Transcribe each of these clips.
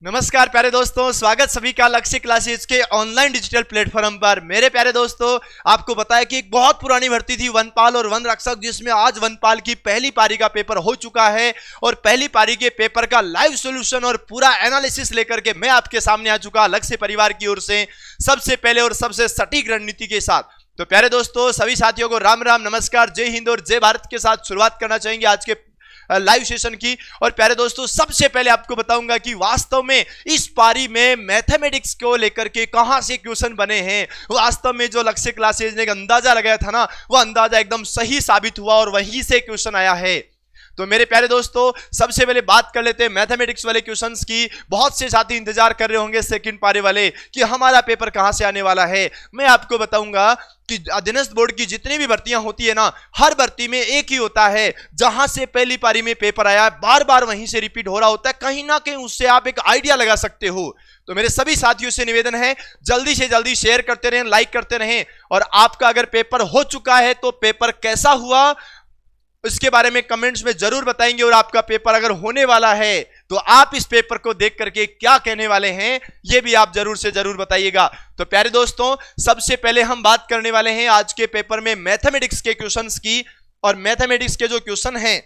नमस्कार प्यारे दोस्तों, स्वागत सभी का लक्ष्य क्लासेस के ऑनलाइन डिजिटल प्लेटफॉर्म पर। मेरे प्यारे दोस्तों, आपको बताया कि एक बहुत पुरानी भर्ती थी वनपाल और वन रक्षक, जिसमें आज वनपाल की पहली पारी का पेपर हो चुका है और पहली पारी के पेपर का लाइव सॉल्यूशन और पूरा एनालिसिस लेकर के मैं आपके सामने आ चुका लक्ष्य परिवार की ओर से सबसे पहले और सबसे सटीक रणनीति के साथ। तो प्यारे दोस्तों, सभी साथियों को राम राम, नमस्कार, जय हिंद और जय भारत के साथ शुरुआत करना चाहेंगे आज के लाइव सेशन की। और प्यारे दोस्तों, सबसे पहले आपको बताऊंगा कि वास्तव में इस पारी में मैथमेटिक्स को लेकर के कहां से क्वेश्चन बने हैं। वास्तव में जो लक्ष्य क्लासेस ने एक अंदाजा लगाया था ना, वो अंदाजा एकदम सही साबित हुआ और वहीं से क्वेश्चन आया है। तो मेरे प्यारे दोस्तों, सबसे पहले बात कर लेते हैं मैथमेटिक्स वाले क्वेश्चंस की। बहुत से साथी इंतजार कर रहे होंगे सेकंड पारी वाले कि हमारा पेपर कहां से आने वाला है। मैं आपको बताऊंगा कि अधीनस्थ बोर्ड की जितनी भी भर्तियां होती है ना, हर भर्ती में एक ही होता है, जहां से पहली पारी में पेपर आया बार बार वहीं से रिपीट हो रहा होता है। कहीं ना कहीं उससे आप एक आइडिया लगा सकते हो। तो मेरे सभी साथियों से निवेदन है, जल्दी से जल्दी शेयर करते रहें, लाइक करते रहें। और आपका अगर पेपर हो चुका है तो पेपर कैसा हुआ इसके बारे में कमेंट्स में जरूर बताएंगे। और आपका पेपर अगर होने वाला है तो आप इस पेपर को देख करके क्या कहने वाले हैं, यह भी आप जरूर से जरूर बताइएगा। तो प्यारे दोस्तों, सबसे पहले हम बात करने वाले हैं आज के पेपर में मैथमेटिक्स के क्वेश्चंस की। और मैथमेटिक्स के जो क्वेश्चन हैं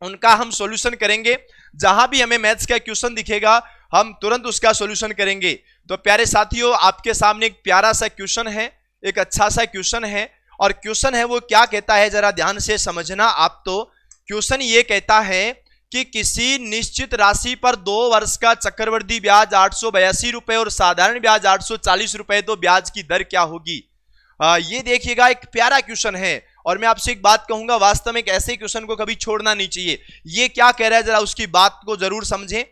उनका हम सॉल्यूशन करेंगे। जहां भी हमें मैथ्स का क्वेश्चन दिखेगा हम तुरंत उसका सॉल्यूशन करेंगे। तो प्यारे साथियों, आपके सामने एक प्यारा सा क्वेश्चन है, एक अच्छा सा क्वेश्चन है। और क्वेश्चन है वो क्या कहता है, जरा ध्यान से समझना आप। तो क्वेश्चन ये कहता है कि किसी निश्चित राशि पर 2 वर्ष का चक्रवृद्धि ब्याज 882 रुपए और साधारण ब्याज 840 रुपए, तो ब्याज की दर क्या होगी। ये देखिएगा, एक प्यारा क्वेश्चन है। और मैं आपसे एक बात कहूंगा, वास्तव में एक ऐसे क्वेश्चन को कभी छोड़ना नहीं चाहिए। ये क्या कह रहा है, जरा उसकी बात को जरूर समझें।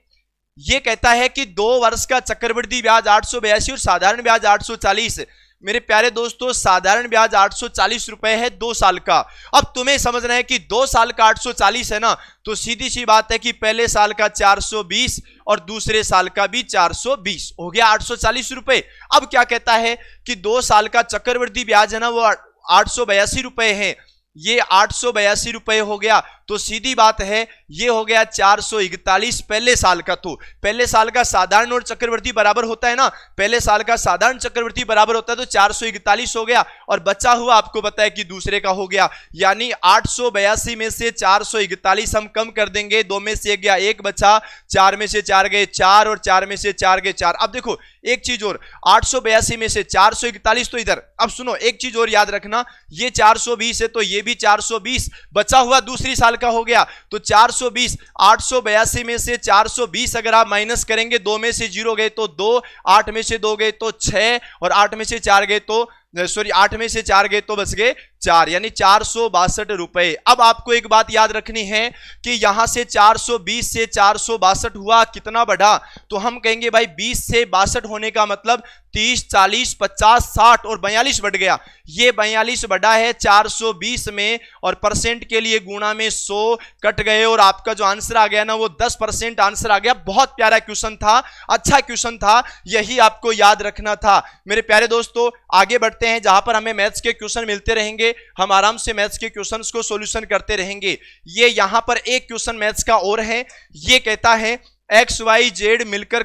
ये कहता है कि 2 वर्ष का चक्रवृद्धि ब्याज 882 और साधारण ब्याज 840। मेरे प्यारे दोस्तों, साधारण ब्याज 840 रुपए है 2 साल का। अब तुम्हें समझना है कि 2 साल का 840 है ना, तो सीधी सी बात है कि पहले साल का 420 और दूसरे साल का भी 420 हो गया 840 रुपए। अब क्या कहता है कि 2 साल का चक्रवृद्धि ब्याज है ना, वो 882 रुपए है। ये 882 रुपए हो गया, तो सीधी बात है ये हो गया 441 पहले साल का। तो पहले साल का साधारण और चक्रवृद्धि बराबर होता है ना, पहले साल का साधारण चक्रवृद्धि बराबर होता है, तो 441 हो गया। और बचा हुआ आपको पता है कि दूसरे का हो गया, यानी 882 में से 441 हम कम कर देंगे, 2 में से 1 गया, 1 बचा, 4 में से 4 गए 4 और 4 में से 4 गए 4। अब देखो एक चीज और, 882 में से 441 तो इधर। अब सुनो, एक चीज और याद रखना, ये 420 है तो ये भी 420, बचा हुआ दूसरी साल का हो गया, तो 420। 882 में से 420 अगर आप माइनस करेंगे, 2 में से 0 गए तो 2, 8 में से 2 गए तो 6 और 8 में से 4 गए तो 8 में से 4 गए तो बच गए 4, यानी 462 रुपए। अब आपको एक बात याद रखनी है कि यहां से 420 से 462 हुआ, कितना बढ़ा, तो हम कहेंगे भाई 20 से 62 होने का मतलब 30, 40, 50, 60 और 42 बढ़ गया। ये 42 बढ़ा है 420 में, और परसेंट के लिए गुणा में 100 कट गए और आपका जो आंसर आ गया ना, वो 10% आंसर आ गया। बहुत प्यारा क्वेश्चन था, अच्छा क्वेश्चन था, यही आपको याद रखना था। मेरे प्यारे दोस्तों, आगे बढ़ते हैं, जहां पर हमें मैथ्स के क्वेश्चन मिलते रहेंगे, हम आराम से मैथ्स के क्वेश्चंस को सॉल्यूशन करते रहेंगे। ये यहां पर एक क्वेश्चन मैथ्स का और है। ये कहता है एक्स वाई जेड मिलकर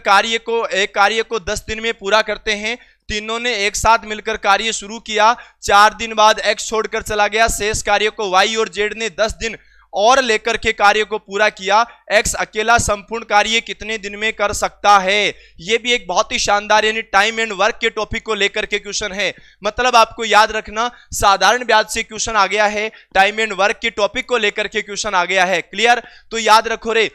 एक कार्य को 10 दिन में पूरा करते हैं। तीनों ने एक साथ मिलकर कार्य शुरू किया, 4 दिन बाद एक्स छोड़कर चला गया। शेष कार्य को वाई और जेड ने 10 दिन और लेकर के कार्य को पूरा किया। एक्स अकेला संपूर्ण कार्य कितने दिन में कर सकता है। यह भी एक बहुत ही शानदार यानी टाइम एंड वर्क के टॉपिक को लेकर के क्वेश्चन है। मतलब आपको याद रखना, साधारण ब्याज से क्वेश्चन आ गया है, टाइम एंड वर्क के टॉपिक को लेकर के क्वेश्चन आ गया है। क्लियर? तो याद रखो रे,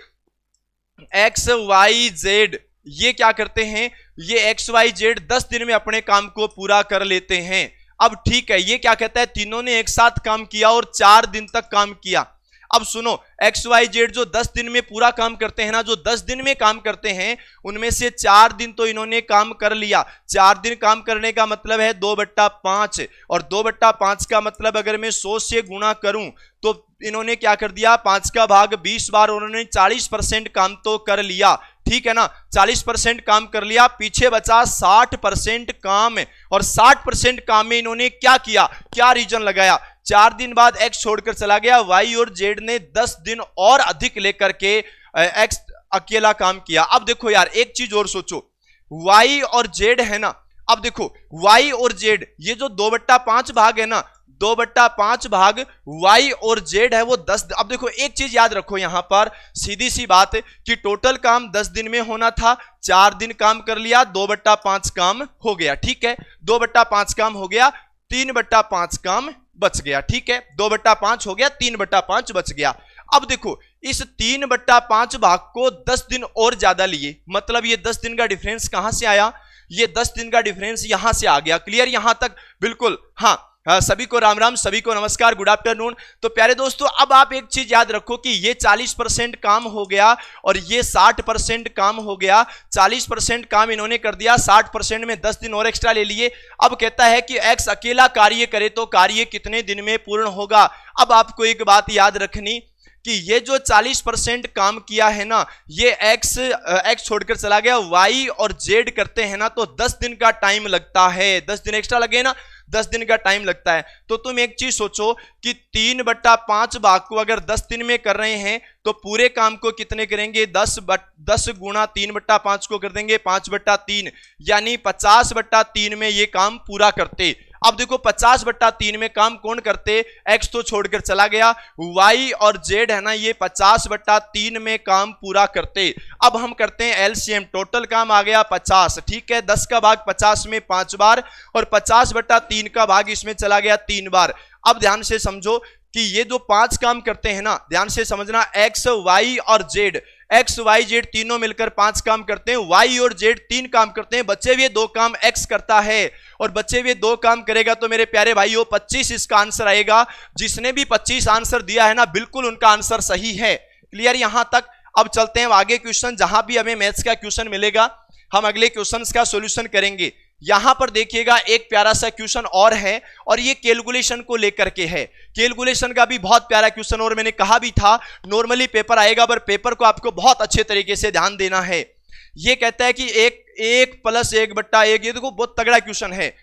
एक्स वाई जेड ये क्या करते हैं, ये एक्स वाई जेड 10 दिन में अपने काम को पूरा कर लेते हैं। अब ठीक है, ये क्या कहता है, तीनों ने एक साथ काम किया और 4 दिन तक काम किया। अब सुनो, एक्स वाई जेड जो 10 दिन में पूरा काम करते हैं ना, जो 10 दिन में काम करते हैं, उनमें से 4 दिन तो इन्होंने काम कर लिया। 4 दिन काम करने का मतलब है 2/5, और 2/5 का मतलब अगर मैं 100 से गुणा करूं तो इन्होंने क्या कर दिया, 5 का भाग 20 बार, उन्होंने 40% काम तो कर लिया। ठीक है ना, 40% काम कर लिया, पीछे बचा 60% काम। और 60% काम में इन्होंने क्या किया, क्या रीजन लगाया, 4 दिन बाद एक्स छोड़कर चला गया। वाई और जेड ने 10 दिन और अधिक लेकर के एक्स अकेला काम किया। अब देखो यार एक चीज और सोचो, y और z है ना, अब देखो y और z ये जो 2/5 भाग है ना, 2/5 भाग y और z है वो 10। अब देखो एक चीज याद रखो यहां पर, सीधी सी बात है कि टोटल काम 10 दिन में होना था, 4 दिन काम कर लिया, 2/5 काम हो गया, ठीक है, 2/5 काम हो गया, 3/5 काम बच गया, ठीक है, 2/5 हो गया, 3/5 बच गया। अब देखो इस 3/5 भाग को 10 दिन और ज्यादा लिए, मतलब ये 10 दिन का डिफरेंस कहां से आया, ये 10 दिन का डिफरेंस यहां से आ गया। क्लियर यहां तक? बिल्कुल हाँ। सभी को राम राम, सभी को नमस्कार, गुड आफ्टरनून। तो प्यारे दोस्तों अब आप एक चीज याद रखो कि ये 40% काम हो गया और ये 60% काम हो गया। 40% काम इन्होंने कर दिया, 60% में 10 दिन और एक्स्ट्रा ले लिए। अब कहता है कि एक्स अकेला कार्य करे तो कार्य कितने दिन में पूर्ण होगा। अब आपको एक बात याद रखनी कि ये जो 40% काम किया है ना, ये x छोड़कर चला गया, y और z करते हैं ना तो 10 दिन का टाइम लगता है, 10 दिन एक्स्ट्रा लगे ना, 10 दिन का टाइम लगता है। तो तुम एक चीज सोचो कि 3/5 भाग को अगर 10 दिन में कर रहे हैं तो पूरे काम को कितने करेंगे, 10 गुणा 3/5 को कर देंगे 5/3, यानी 50/3 में ये काम पूरा करते। अब देखो 50/3 में काम कौन करते, x तो छोड़कर चला गया, y और z है ना ये 50/3 में काम पूरा करते। अब हम करते हैं एलसीएम, टोटल काम आ गया 50, ठीक है, 10 का भाग 50 में 5 बार और 50/3 का भाग इसमें चला गया 3 बार। अब ध्यान से समझो कि ये जो 5 काम करते हैं ना, ध्यान से समझना, x y और z, x y z तीनों मिलकर 5 काम करते हैं, y और z 3 काम करते हैं, बचे हुए 2 काम x करता है और बचे हुए 2 काम करेगा। तो मेरे प्यारे भाइयों 25 इसका आंसर आएगा। जिसने भी 25 आंसर दिया है ना, बिल्कुल उनका आंसर सही है। क्लियर यहां तक? अब चलते हैं आगे क्वेश्चन, जहां भी हमें मैथ्स का क्वेश्चन मिलेगा हम अगले क्वेश्चन का सॉल्यूशन करेंगे। यहां पर देखिएगा एक प्यारा सा क्वेश्चन और है और ये कैलकुलेशन को लेकर के है। कैलकुलेशन का भी बहुत प्यारा क्वेश्चन, और मैंने कहा भी था नॉर्मली पेपर आएगा पर पेपर को आपको बहुत अच्छे तरीके से ध्यान देना है। ये कहता है कि 1 + 1/1, ये देखो बहुत तगड़ा क्वेश्चन है,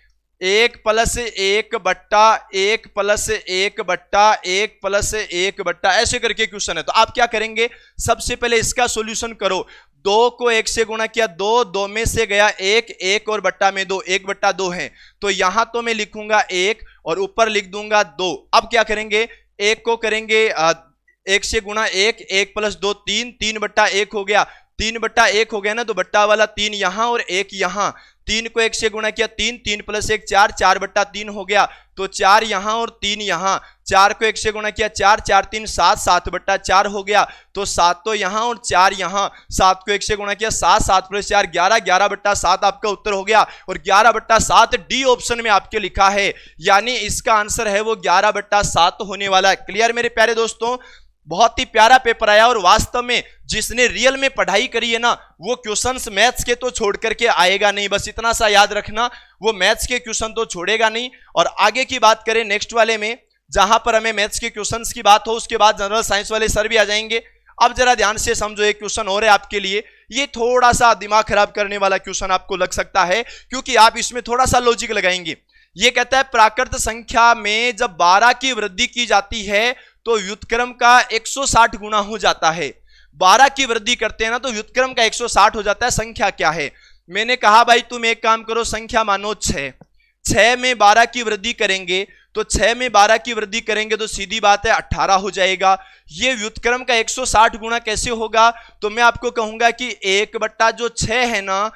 1 + 1/1 + 1/1 + 1/, ऐसे करके क्वेश्चन है। तो आप क्या करेंगे, सबसे पहले इसका सॉल्यूशन करो। 2 को 1 से गुणा किया, 2 में से गया 1 और बट्टा में 2, 1/2 है। तो यहां तो मैं लिखूंगा 1 और ऊपर लिख दूंगा 2। अब क्या करेंगे, 1 को करेंगे 1 से गुणा 1, 1 + 2 3, 3/1 हो गया, 3/1 हो गया ना, तो बट्टा वाला 3 यहां और 1 यहां। 3 को 1 से गुणा किया 3, 3 + 1 4, 4/3 हो गया, तो 4 यहां और 3 यहां। 4 को 1 से गुणा किया 4, 4 3 7, 7/4 हो गया, तो 7 तो यहां और 4 यहां। 7 को 1 से गुणा किया 7, 7 + 4 11, 11/7 आपका उत्तर हो गया। और 11/7 डी ऑप्शन में आपके लिखा है, यानी इसका आंसर है वो 11/7 होने वाला है। क्लियर मेरे प्यारे दोस्तों? बहुत ही प्यारा पेपर आया और वास्तव में जिसने रियल में पढ़ाई करी है ना, वो क्वेश्चंस मैथ्स के तो छोड़ करके आएगा नहीं, बस इतना सा याद रखना, वो मैथ्स के क्वेश्चन तो छोड़ेगा नहीं। और आगे की बात करें नेक्स्ट वाले में, जहां पर हमें मैथ्स के क्वेश्चंस की बात हो, उसके बाद जनरल साइंस वाले सर भी आ जाएंगे। अब जरा ध्यान से समझो, एक क्वेश्चन और है आपके लिए, ये थोड़ा सा दिमाग खराब करने वाला क्वेश्चन आपको लग सकता है, क्योंकि आप इसमें थोड़ा सा लॉजिक लगाएंगे। ये कहता है प्राकृत संख्या में जब 12 की वृद्धि की जाती है तो व्युत्क्रम का 160 गुना हो जाता है। 12 की वृद्धि करते हैं ना तो व्युत्क्रम का 160 हो जाता है। संख्या क्या है? मैंने कहा भाई तुम एक काम करो, संख्या मानो 6, 6 में 12 की वृद्धि करेंगे तो 6 में 12 की वृद्धि करेंगे तो सीधी बात है 18 हो जाएगा। ये व्युत्क्रम का 160 गुना कैसे होगा? तो मैं आपको कहूंगा कि 1/6 है ना,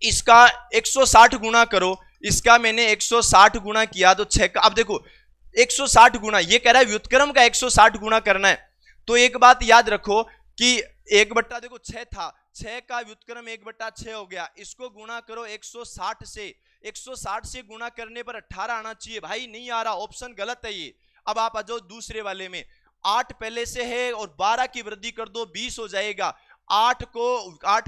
इसका 160 गुना करो। इसका मैंने 160 गुना किया तो 6 का, अब देखो 160 गुना, ये कह रहा है व्युत्क्रम का 160 गुना करना है। तो एक बात याद रखो कि 6 था, 6 का व्युत्क्रम 1/6 हो गया, इसको गुणा करो 160 से, 160 से गुणा करने पर 18 आना चाहिए। भाई नहीं आ रहा, ऑप्शन गलत है ये। अब आप आ जाओ दूसरे वाले में, 8 पहले से है और 12 की वृद्धि कर दो 20 हो जाएगा। 8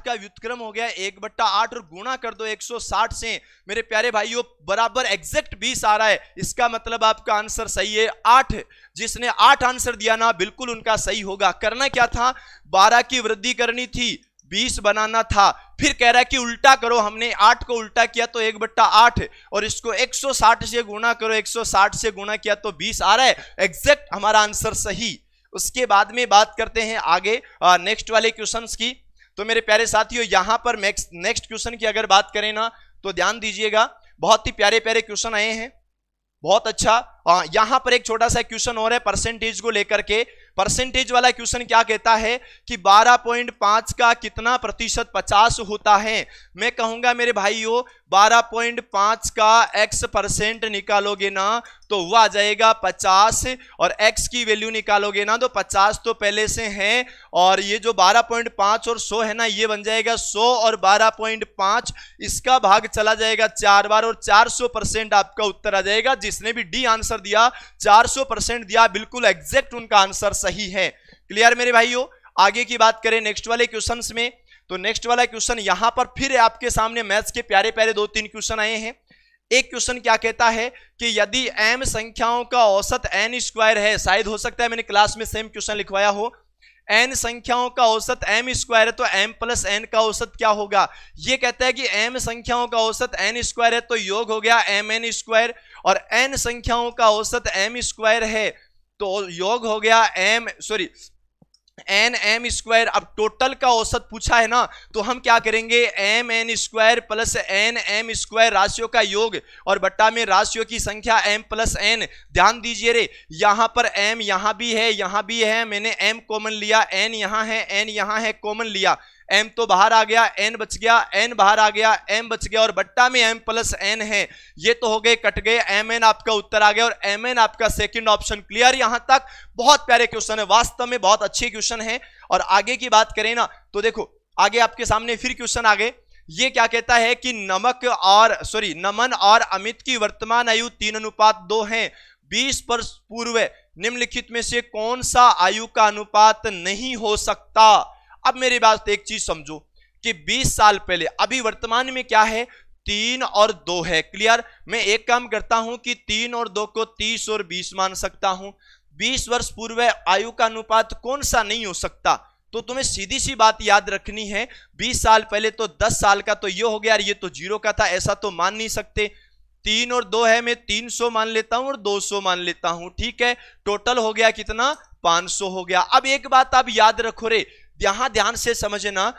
का व्युत्क्रम हो गया 1/8 और गुणा कर दो 160 से, मेरे प्यारे भाइयों बराबर एग्जैक्ट 20 आ रहा है। इसका मतलब आपका आंसर सही है 8। जिसने 8 आंसर दिया ना, बिल्कुल उनका सही होगा। करना क्या था, 12 की वृद्धि करनी थी, 20 बनाना था। फिर कह रहा है कि उल्टा करो, हमने 8 को उल्टा किया तो 1/8 और इसको 160 से गुणा करो, 160 से गुणा किया तो 20 आ रहा है। एग्जैक्ट हमारा आंसर सही। उसके बाद में बात करते हैं आगे नेक्स्ट वाले क्वेश्चंस की। तो मेरे प्यारे साथियों यहां पर नेक्स्ट क्वेश्चन की अगर बात करें ना तो ध्यान दीजिएगा, बहुत ही प्यारे प्यारे क्वेश्चन आए हैं, बहुत अच्छा। यहां पर एक छोटा सा क्वेश्चन और है परसेंटेज को लेकर के। परसेंटेज वाला क्वेश्चन क्या कहता है कि 12.5 का कितना प्रतिशत 50 होता है। मैं कहूंगा मेरे भाइयों 12.5 का x% निकालोगे ना तो वो आ जाएगा 50, और x की वैल्यू निकालोगे ना तो 50 तो पहले से है, और ये जो 12.5 और 100 है ना ये बन जाएगा 100 और 12.5, इसका भाग चला जाएगा 4 बार और 400% आपका उत्तर आ जाएगा। जिसने भी डी आंसर दिया 400% दिया, बिल्कुल एग्जैक्ट उनका आंसर सही है। क्लियर मेरे भाइयों। आगे की बात करें नेक्स्ट वाले क्वेश्चंस में, तो नेक्स्ट वाला क्वेश्चन यहां पर फिर आपके सामने मैथ्स के प्यारे प्यारे 2-3 क्वेश्चन आए हैं। एक क्वेश्चन क्या कहता है कि यदि m संख्याओं का औसत n स्क्वायर है, शायद हो सकता है मैंने क्लास में सेम क्वेश्चन लिखवाया हो, n संख्याओं का औसत m स्क्वायर है तो m प्लस n का औसत क्या होगा। ये कहता है कि m संख्याओं का औसत n स्क्वायर है तो योग हो गया mn स्क्वायर, और n संख्याओं का औसत m स्क्वायर है तो योग हो गया एन एम स्क्वायर। अब टोटल का औसत पूछा है ना तो हम क्या करेंगे, M N square plus N M square राशियों का योग और बट्टा में राशियों की संख्या एम प्लस एन। ध्यान दीजिए रे, यहां पर एम यहां भी है यहां भी है, मैंने एम कॉमन लिया, एन यहां है एन यहां है, कॉमन लिया, m तो बाहर आ गया, n बच गया, n बाहर आ गया, m बच गया, और बट्टा में m प्लस n है। ये तो हो गए कट गए, mn आपका उत्तर आ गया और mn आपका सेकंड ऑप्शन। क्लियर यहां तक? बहुत प्यारे क्वेश्चन है, वास्तव में बहुत अच्छे क्वेश्चन है। और आगे की बात करें ना तो देखो आगे आपके सामने फिर क्वेश्चन आगे, ये क्या कहता है कि नमन और अमित की वर्तमान आयु 3:2 है। 20 वर्ष पूर्व निम्नलिखित में से कौन सा आयु का अनुपात नहीं हो सकता। अब मेरी बात एक चीज समझो कि 20 साल पहले, अभी वर्तमान में क्या है 3 और 2 है। क्लियर? मैं एक काम करता हूं कि 3 और 2 को 30 और 20 मान सकता हूं। 20 वर्ष पूर्व आयु का अनुपात कौन सा नहीं हो सकता, तो तुम्हें सीधी सी बात याद रखनी है, 20 साल पहले तो 10 साल का तो ये हो गया, ये तो 0 का था, ऐसा तो मान नहीं सकते। 3 और 2 है, मैं 300 मान लेता हूं और 200 मान लेता हूं, ठीक है। टोटल हो गया कितना, 500 हो गया। अब एक बात आप याद रखो रे, यहां ध्यान से समझना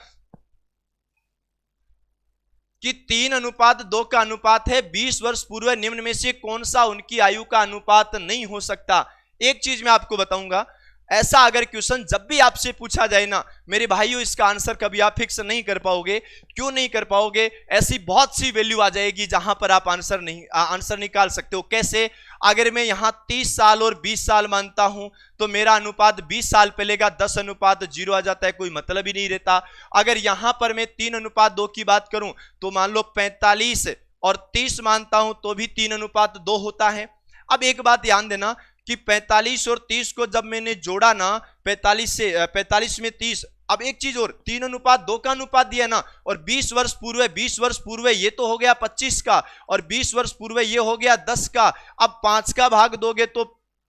कि 3:2 का अनुपात है। 20 वर्ष पूर्व निम्न में से कौन सा उनकी आयु का अनुपात नहीं हो सकता। एक चीज मैं आपको बताऊंगा, ऐसा अगर क्वेश्चन जब भी आपसे पूछा जाए ना मेरे भाइयों, इसका आंसर कभी आप फिक्स नहीं कर पाओगे। क्यों नहीं कर पाओगे? ऐसी बहुत सी वैल्यू आ जाएगी जहां पर आप आंसर निकाल सकते हो। कैसे? अगर मैं यहां 30 साल और 20 साल मानता हूं तो मेरा अनुपात 20 साल पहले का 10:0 आ जाता है, कोई मतलब ही नहीं रहता। अगर यहां पर मैं 3:2 की बात करूं तो मान लो 45 और 30 मानता हूं तो भी 3:2 होता है। अब एक बात ध्यान देना कि 45 और 30 को जब मैंने जोड़ा ना, 45 में 30, अब एक चीज और, 3:2 का अनुपात दिया ना, और 20 वर्ष पूर्व ये तो हो गया 25 का, और 20 वर्ष पूर्व ये हो गया 10 का। अब 5 का भाग दोगे तो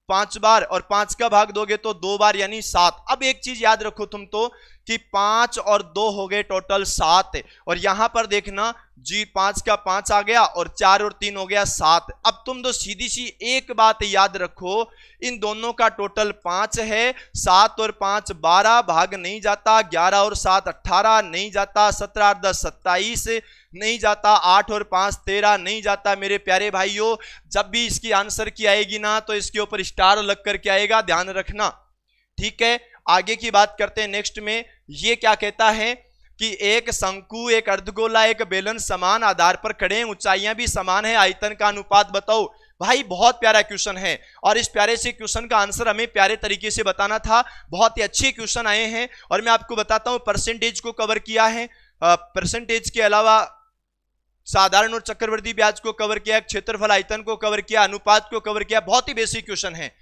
5 बार, और 5 का भाग दोगे तो 2 बार, यानी 7। अब एक चीज याद रखो तुम तो कि 5 और 2 हो गए टोटल 7, और यहां पर देखना जी 5 का 5 आ गया और 4 और 3 हो गया 7। अब तुम तो सीधी सी एक बात याद रखो, इन दोनों का टोटल 5 है, 7 और 5 12 भाग नहीं जाता, 11 और 7 18 नहीं जाता, 17 और 10 27 नहीं जाता, 8 और 5 13 नहीं जाता। मेरे प्यारे भाइयों, जब भी इसकी आंसर की आएगी ना तो इसके ऊपर स्टार लग करके आएगा, ध्यान रखना, ठीक है। आगे की बात करते हैं नेक्स्ट में। ये क्या कहता है कि एक शंकु, एक अर्धगोला, एक बेलन समान आधार पर खड़े हैं, ऊंचाइयां भी समान है, आयतन का अनुपात बताओ। भाई बहुत प्यारा क्वेश्चन है, और इस प्यारे से क्वेश्चन का आंसर हमें प्यारे तरीके से बताना था। बहुत ही अच्छे क्वेश्चन आए हैं, और मैं आपको बताता हूं परसेंटेज को कवर किया है, परसेंटेज के अलावा साधारण और चक्रवर्ती ब्याज को कवर किया, क्षेत्रफल आयतन को कवर किया, अनुपात को कवर किया। बहुत ही बेसिक क्वेश्चन है।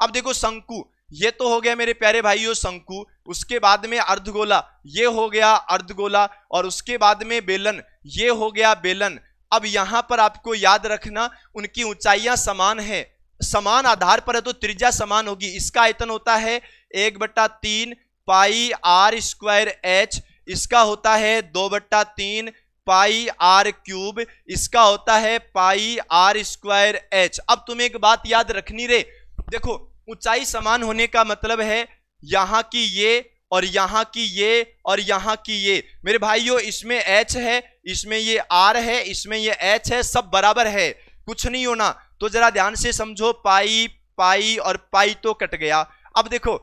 अब देखो शंकु, ये तो हो गया मेरे प्यारे भाइयों शंकु, उसके बाद में अर्धगोला, ये हो गया अर्धगोला, और उसके बाद में बेलन, ये हो गया बेलन। अब यहां पर आपको याद रखना उनकी ऊंचाइयां समान है, समान आधार पर है तो त्रिज्या समान होगी। इसका आयतन होता है 1/3 पाई आर स्क्वायर एच, इसका होता है 2/3 पाई आर क्यूब, इसका होता है पाई आर स्क्वायर एच। अब तुम्हें एक बात याद रखनी रे, देखो ऊंचाई समान होने का मतलब है यहां की ये और यहां की ये और यहां की ये। मेरे भाइयों इसमें h है, इसमें ये r है, इसमें ये h है, सब बराबर है, कुछ नहीं होना। तो जरा ध्यान से समझो, पाई पाई और पाई तो कट गया। अब देखो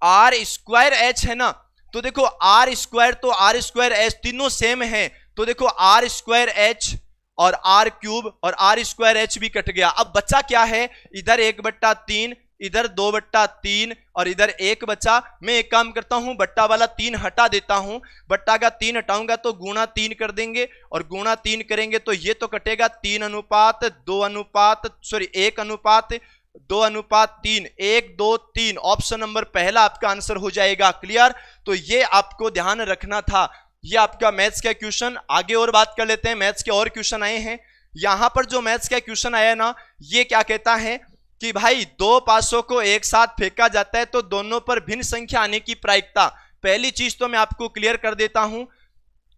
आर स्क्वायर एच है ना, तो देखो आर स्क्वायर तो आर स्क्वायर एच तीनों सेम है, तो देखो आर स्क्वायर एच और आर क्यूब और आर स्क्वायर एच भी कट गया। अब बचा क्या है, इधर 1/3, इधर 2/3 और इधर 1 बचा। मैं एक काम करता हूं, बट्टा वाला 3 हटा देता हूं, बट्टा का 3 हटाऊंगा तो गुणा 3 कर देंगे और गुणा 3 करेंगे तो ये तो कटेगा 1:2:3, 1 2 3। ऑप्शन नंबर पहला आपका आंसर हो जाएगा। क्लियर? तो ये आपको ध्यान रखना था। ये आपका मैथ्स का क्वेश्चन। आगे और बात कर लेते हैं, मैथ्स के और क्वेश्चन आए हैं। यहां पर जो मैथ्स का क्वेश्चन आया ना, ये क्या कहता है कि भाई दो पासों को एक साथ फेंका जाता है तो दोनों पर भिन्न संख्या आने की प्रायिकता। पहली चीज तो मैं आपको क्लियर कर देता हूं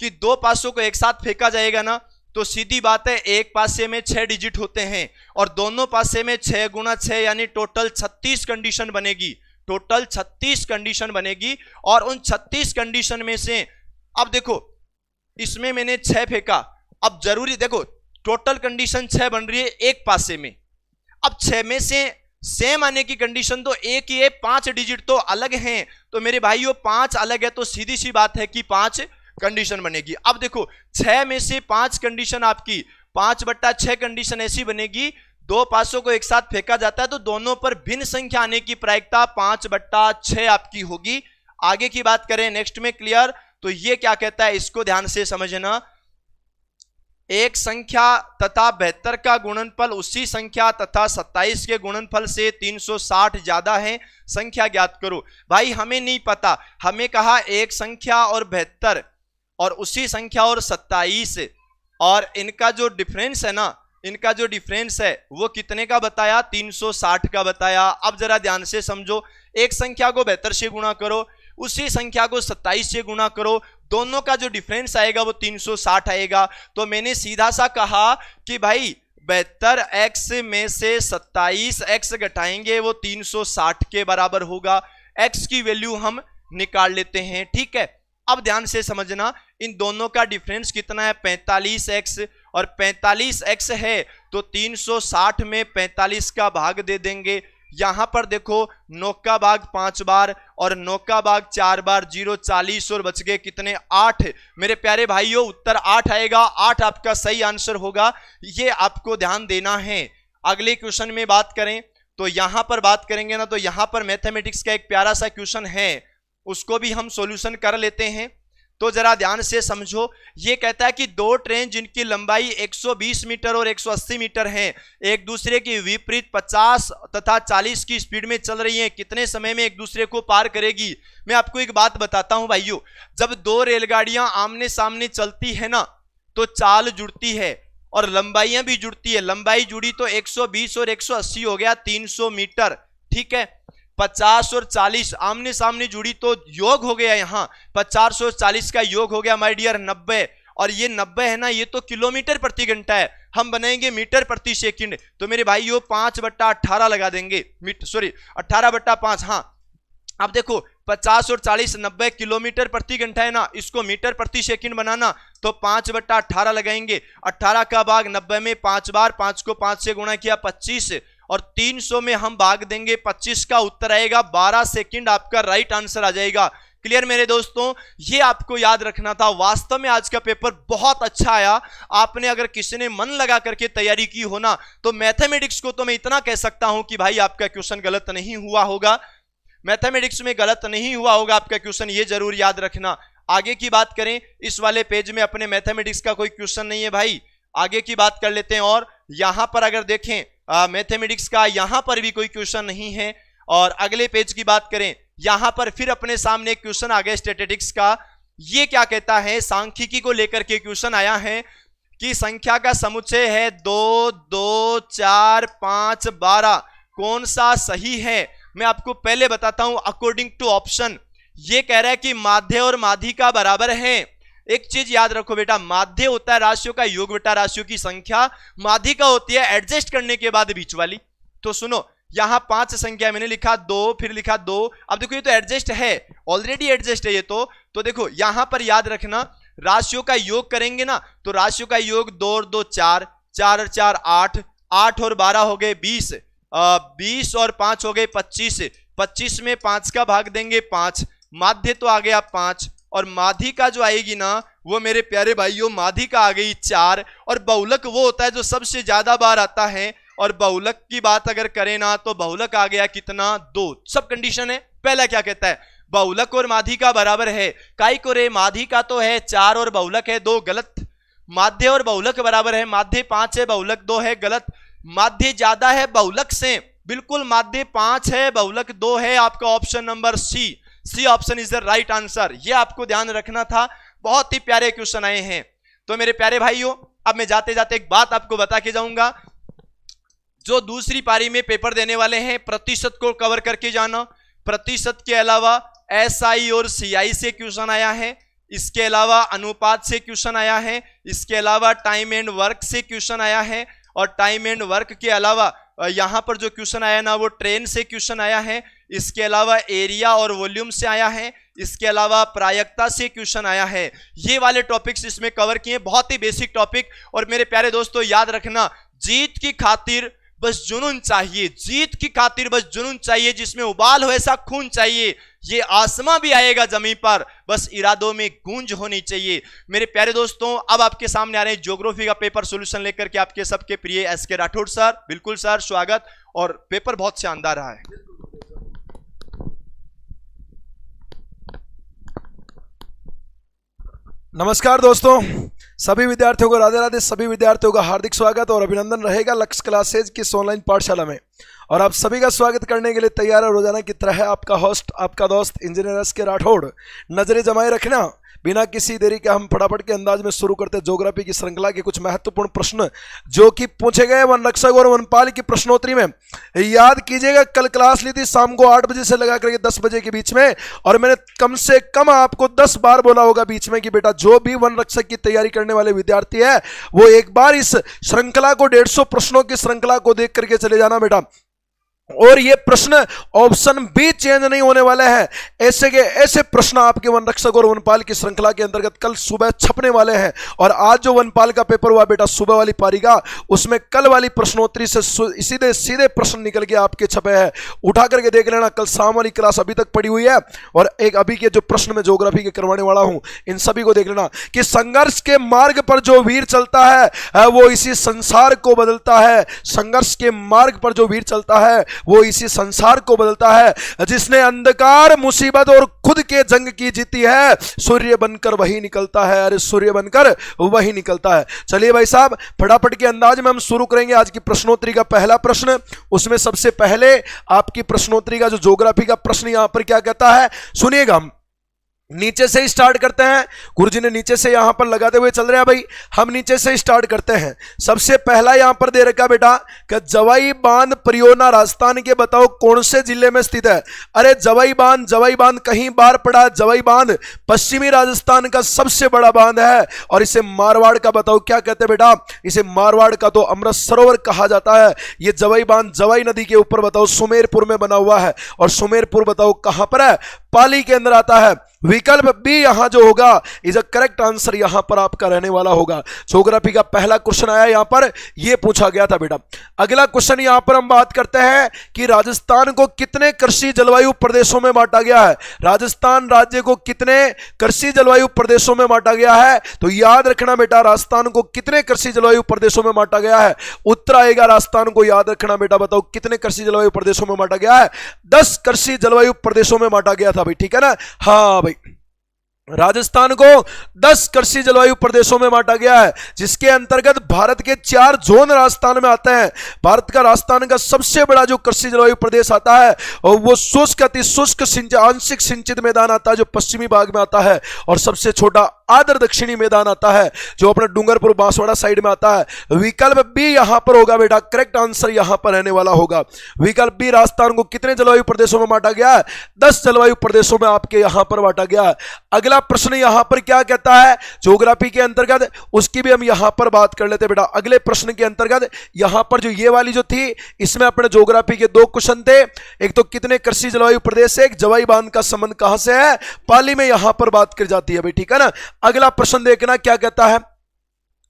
कि दो पासों को एक साथ फेंका जाएगा ना, तो सीधी बात है एक पासे में 6 डिजिट होते हैं और दोनों पासे में 6 × 6 यानी टोटल 36 कंडीशन बनेगी। टोटल 36 कंडीशन बनेगी और उन 36 कंडीशन में से अब देखो इसमें मैंने 6 फेंका। अब जरूरी देखो टोटल कंडीशन 6 बन रही है एक पासे में। अब 6 में से सेम आने की कंडीशन तो एक ही है, 5 डिजिट तो अलग हैं। तो मेरे भाइयों 5 अलग है तो सीधी सी बात है कि 5 कंडीशन बनेगी। अब देखो 6 में से 5 कंडीशन आपकी 5/6 कंडीशन ऐसी बनेगी, दो पासों को एक साथ फेंका जाता है तो दोनों पर भिन्न संख्या आने की प्रायिकता 5/6 आपकी होगी। आगे की बात करें नेक्स्ट में। क्लियर? तो ये क्या कहता है, इसको ध्यान से समझना। एक संख्या तथा 72 का गुणनफल उसी संख्या तथा 27 के गुणनफल से 360 ज्यादा है, संख्या ज्ञात करो। भाई हमें नहीं पता, हमें कहा एक संख्या और 72 और उसी संख्या और 27 और इनका जो डिफरेंस है ना, इनका जो डिफरेंस है वो कितने का बताया, 360 का बताया। अब जरा ध्यान से समझो, एक संख्या को 72 से गुणा करो, उसी संख्या को 27 से गुणा करो, दोनों का जो डिफरेंस आएगा वो 360 आएगा। तो मैंने सीधा सा कहा कि भाई 72x में से 27x घटाएंगे वो 360 के बराबर होगा। x की वैल्यू हम निकाल लेते हैं। ठीक है, अब ध्यान से समझना, इन दोनों का डिफरेंस कितना है, 45x और 45x है तो 360 में 45 का भाग दे देंगे। यहां पर देखो 9 का भाग 5 बार और 9 का भाग 4 बार, 0 40 और बच गए कितने, 8। मेरे प्यारे भाइयों उत्तर 8 आएगा, 8 आपका सही आंसर होगा। ये आपको ध्यान देना है। अगले क्वेश्चन में बात करें तो यहां पर बात करेंगे ना, तो यहां पर मैथमेटिक्स का एक प्यारा सा क्वेश्चन है, उसको भी हम सॉल्यूशन कर लेते हैं। तो जरा ध्यान से समझो, ये कहता है कि दो ट्रेन जिनकी लंबाई 120 मीटर और 180 मीटर है, एक दूसरे की विपरीत 50 तथा 40 की स्पीड में चल रही हैं, कितने समय में एक दूसरे को पार करेगी। मैं आपको एक बात बताता हूं भाइयों, जब दो रेलगाड़ियां आमने सामने चलती है ना तो चाल जुड़ती है और लंबाइयां भी जुड़ती है। लंबाई जुड़ी तो 120 और 180 हो गया 300 मीटर। ठीक है, 50 और 40 आमने सामने जुड़ी तो योग हो गया, यहाँ 50 और 40 का योग हो गया माय डियर 90। और ये 90 है ना, ये तो किलोमीटर प्रति घंटा है, हम बनाएंगे मीटर प्रति सेकंड। तो मेरे भाइयों 5/18 लगा देंगे, 18/5। हाँ अब देखो 50 और 40 90 किलोमीटर प्रति घंटा है ना, इसको मीटर प्रति सेकंड बनाना तो 5/18 लगाएंगे। 18 का भाग 90 में 5 बार, 5 को 5 से गुणा किया 25 और 300 में हम भाग देंगे 25 का उत्तर आएगा 12 सेकंड, आपका राइट आंसर आ जाएगा। क्लियर मेरे दोस्तों, ये आपको याद रखना था। वास्तव में आज का पेपर बहुत अच्छा आया। आपने अगर किसी ने मन लगा करके तैयारी की हो ना, तो मैथमेटिक्स को तो मैं इतना कह सकता हूं कि भाई आपका क्वेश्चन गलत नहीं हुआ होगा, मैथमेटिक्स में गलत नहीं हुआ होगा आपका क्वेश्चन, ये जरूर याद रखना। आगे की बात करें, इस वाले पेज में अपने मैथमेटिक्स का कोई क्वेश्चन नहीं है भाई। आगे की बात कर लेते हैं, और यहां पर अगर देखें मैथमेटिक्स का यहां पर भी कोई क्वेश्चन नहीं है। और अगले पेज की बात करें, यहां पर फिर अपने सामने एक क्वेश्चन आ गया स्टैटिस्टिक्स का। ये क्या कहता है, सांख्यिकी को लेकर के क्वेश्चन आया है कि संख्या का समुच्चय है 2 2 4 5 12, कौन सा सही है। मैं आपको पहले बताता हूं, अकॉर्डिंग टू ऑप्शन ये कह रहा है कि माध्य और माध्यिका बराबर है। एक चीज याद रखो बेटा, माध्य होता है राशियों का योग बेटा, राशियों की संख्या। माध्यिका होती है एडजस्ट करने के बाद बीच वाली। तो सुनो, यहां 5 संख्या मैंने लिखा 2, फिर लिखा 2। अब देखो ये तो एडजस्ट है, ऑलरेडी एडजस्ट है ये तो देखो यहां पर याद रखना राशियों का योग करेंगे ना, तो राशियों का योग 2 और 2 4, 4 और 4 8, 8 और 12 हो गए 20, 20 और 5 हो गए 25, 25 में 5 का भाग देंगे 5, माध्य तो आ गया 5, और माधी का जो आएगी ना वो मेरे प्यारे भाइयों माधी का आ गई 4, और बहुलक वो होता है जो सबसे ज्यादा बार आता है, और बहुलक की बात अगर करें ना तो बहुलक आ गया कितना 2। सब कंडीशन है। पहला क्या कहता है, बहुलक और माधी का बराबर है, काई को रे माधी का तो है 4 और बहुलक है 2, गलत। माध्य और बहुलक बराबर है, माध्य 5 है बहुलक 2 है, गलत। माध्य ज्यादा है बहुलक से, बिल्कुल माध्य 5 है बहुलक 2 है, आपका option number C option is the right answer. ये आपको ध्यान रखना था, बहुत ही प्यारे क्वेश्चन आए हैं। तो मेरे प्यारे भाइयों अब मैं जाते जाते एक बात आपको बता के जाऊंगा, जो दूसरी पारी में पेपर देने वाले हैं प्रतिशत को कवर करके जाना। प्रतिशत के अलावा एसआई और सीआई से क्वेश्चन आया है, इसके अलावा अनुपात से क्वेश्चन आया है, इसके अलावा टाइम एंड वर्क से क्वेश्चन आया है, और टाइम एंड वर्क के अलावा यहां पर जो क्वेश्चन आया ना वो ट्रेन से क्वेश्चन आया है, इसके अलावा एरिया और वॉल्यूम से आया है, इसके अलावा प्रायिकता से क्वेश्चन आया है। ये वाले टॉपिक्स इसमें कवर किए, बहुत ही बेसिक टॉपिक। और मेरे प्यारे दोस्तों याद रखना, जीत की खातिर बस जुनून चाहिए, जीत की खातिर बस जुनून चाहिए, जिसमें उबाल हो ऐसा खून चाहिए। ये आसमां भी आएगा जमीन पर, बस इरादों में गूंज होनी चाहिए। मेरे प्यारे दोस्तों अब आपके सामने आ रहे हैं ज्योग्राफी का पेपर सॉल्यूशन लेकर के आपके सबके प्रिय एसके राठौड़ सर। बिल्कुल सर, स्वागत। और पेपर बहुत शानदार रहा है। नमस्कार दोस्तों, सभी विद्यार्थियों को राधे राधे, सभी विद्यार्थियों का हार्दिक स्वागत और अभिनंदन रहेगा लक्ष्य क्लासेज की इस ऑनलाइन पाठशाला में। और आप सभी का स्वागत करने के लिए तैयार है रोजाना की तरह आपका होस्ट, आपका दोस्त इंजीनियर एसके राठौड़। नजरें जमाए रखना, बिना किसी देरी के हम फटाफट के अंदाज में शुरू करते हैं ज्योग्राफी की श्रृंखला के कुछ महत्वपूर्ण प्रश्न जो कि पूछे गए वन रक्षक और वनपाल की प्रश्नोत्तरी में। याद कीजिएगा कल क्लास ली थी शाम को 8 बजे से लगा करके 10 बजे के बीच में, और मैंने कम से कम आपको 10 बार बोला होगा बीच में कि बेटा जो भी वन रक्षक की तैयारी करने वाले विद्यार्थी है वो एक बार इस श्रृंखला को 150 प्रश्नों की श्रृंखला को देख करके चले जाना बेटा। और ये प्रश्न ऑप्शन भी चेंज नहीं होने वाले हैं, ऐसे के ऐसे प्रश्न आपके वन रक्षक और वनपाल की श्रृंखला के अंतर्गत कल सुबह छपने वाले हैं। और आज जो वनपाल का पेपर हुआ बेटा सुबह वाली पारी का, उसमें कल वाली प्रश्नोत्तरी से सीधे सीधे प्रश्न निकल के आपके छपे हैं। उठा करके देख लेना, कल शाम वाली क्लास अभी तक पड़ी हुई है, और एक अभी के जो प्रश्न में ज्योग्राफी के करवाने वाला हूं इन सभी को देख लेना कि संघर्ष के मार्ग पर जो वीर चलता है वो इसी संसार को बदलता है। संघर्ष के मार्ग पर जो वीर चलता है वो इसी संसार को बदलता है। जिसने अंधकार मुसीबत और खुद के जंग की जीती है, सूर्य बनकर वही निकलता है। अरे सूर्य बनकर वही निकलता है। चलिए भाई साहब फटाफट के अंदाज में हम शुरू करेंगे आज की प्रश्नोत्तरी का पहला प्रश्न। उसमें सबसे पहले आपकी प्रश्नोत्तरी का जो ज्योग्राफी का प्रश्न यहां पर क्या कहता है सुनिएगा। हम नीचे से ही स्टार्ट करते हैं, गुरुजी ने नीचे से यहां पर लगाते हुए चल रहे हैं भाई, हम नीचे से ही स्टार्ट करते हैं। सबसे पहला यहां पर दे रखा बेटा कि जवाई बांध परियोजना राजस्थान के बताओ कौन से जिले में स्थित है। अरे जवाई बांध कहीं बार पड़ा। जवाई बांध पश्चिमी राजस्थान का सबसे बड़ा बांध है, और इसे मारवाड़ का बताओ क्या कहते हैं बेटा, इसे मारवाड़ का तो अमृत सरोवर कहा जाता है। ये जवाई बांध जवाई नदी के ऊपर बताओ सुमेरपुर में बना हुआ है, और सुमेरपुर बताओ कहां पर है, पाली के अंदर आता है। विकल्प बी यहां जो होगा इज अ करेक्ट आंसर यहां पर आपका रहने वाला होगा। ज्योग्राफी का पहला क्वेश्चन आया यहां पर, यह पूछा गया था बेटा। अगला क्वेश्चन यहां पर हम बात करते हैं कि राजस्थान को कितने कृषि जलवायु प्रदेशों में बांटा गया है। राजस्थान राज्य को कितने कृषि जलवायु प्रदेशों में बांटा गया है, तो याद रखना बेटा राजस्थान को कितने कृषि जलवायु प्रदेशों में बांटा गया है। उत्तर आएगा राजस्थान को, याद रखना बेटा बताओ कितने कृषि जलवायु प्रदेशों में बांटा गया है। 10 कृषि जलवायु प्रदेशों में बांटा गया था भाई, ठीक है ना। हाँ भाई राजस्थान को 10 कृषि जलवायु प्रदेशों में बांटा गया है, जिसके अंतर्गत भारत के 4 जोन राजस्थान में आते हैं। भारत का राजस्थान का सबसे बड़ा जो कृषि जलवायु प्रदेश आता है और वो शुष्क अति शुष्क आंशिक सिंचित मैदान आता है जो पश्चिमी भाग में आता है, और सबसे छोटा आदर दक्षिणी मैदान आता है जो अपना डूंगरपुर बांसवाड़ा साइड में आता है। विकल्प बी यहां पर होगा बेटा, करेक्ट आंसर यहां पर रहने वाला होगा विकल्प बी। राजस्थान को कितने जलवायु प्रदेशों में बांटा गया है? 10 जलवायु प्रदेशों में आपके यहां पर बांटा गया है। अगला प्रश्न यहां पर क्या कहता है ज्योग्राफी के अंतर्गत, उसकी भी हम यहां पर बात कर लेते बेटा। अगले प्रश्न के अंतर्गत यहां पर जो ये वाली जो थी, इसमें अपने ज्योग्राफी के 2 क्वेश्चन थे। एक तो कितने कृषि जलवायु प्रदेश है, एक जवाई बांध का संबंध कहां से है, पाली में यहां पर बात की जाती है भाई, ठीक है ना। अगला प्रश्न देखना क्या कहता है,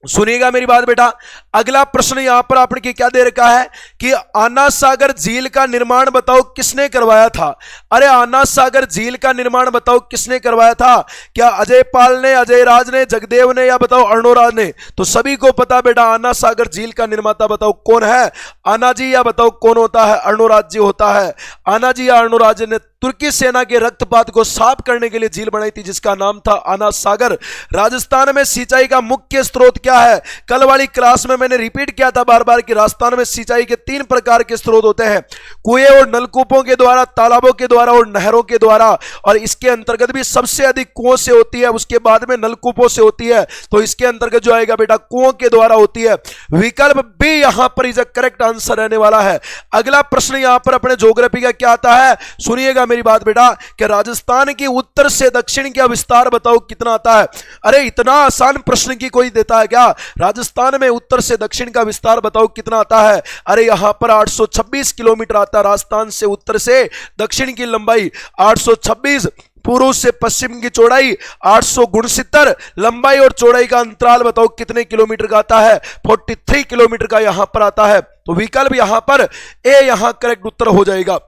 सुनिएगा मेरी बात बेटा। अगला प्रश्न यहां पर आपने क्या दे रखा है कि आना सागर झील का निर्माण बताओ किसने करवाया था। अरे आना सागर झील का निर्माण बताओ किसने करवाया था? क्या अजय पाल ने, अजय राज ने, जगदेव ने, या बताओ अर्णोराज ने? तो सभी को पता बेटा आना सागर झील का निर्माता बताओ कौन है, आना जी या बताओ कौन होता है, अर्णोराज जी होता है। आना जी या अर्णोराज ने तुर्की सेना के रक्तपात को साफ करने के लिए झील बनाई थी जिसका नाम था आना सागर। राजस्थान में सिंचाई का मुख्य स्रोत क्या है? कल वाली क्लास में मैंने रिपीट किया था बार बार कि राजस्थान में सिंचाई के 3 प्रकार के स्रोत होते हैं, कुएं और नलकूपों के द्वारा, तालाबों के द्वारा और नहरों के द्वारा। और इसके अंतर्गत भी सबसे अधिक कुओं से होती है, उसके बाद में नलकूपों से होती है। तो इसके अंतर्गत जो आएगा बेटा कुओं के द्वारा होती है। विकल्प बी यहां पर इज करेक्ट आंसर रहने वाला है। अगला प्रश्न यहां पर अपने ज्योग्राफी का क्या आता है, सुनिएगा मेरी बात बेटा, कि राजस्थान की उत्तर से दक्षिण का विस्तार बताओ कितना आता है। अरे इतना आसान प्रश्न की कोई देता है क्या? राजस्थान में उत्तर से दक्षिण का विस्तार बताओ कितना आता है। अरे यहां पर 826 किलोमीटर आता है। राजस्थान से उत्तर से दक्षिण की लंबाई 826, पूर्व से पश्चिम की चौड़ाई 869, लंबाई और चौड़ाई का अंतराल बताओ कितने किलोमीटर का आता है? 43 किलोमीटर का यहां पर आता है। तो विकल्प यहां पर ए यहां करेक्ट उत्तर हो जाएगा।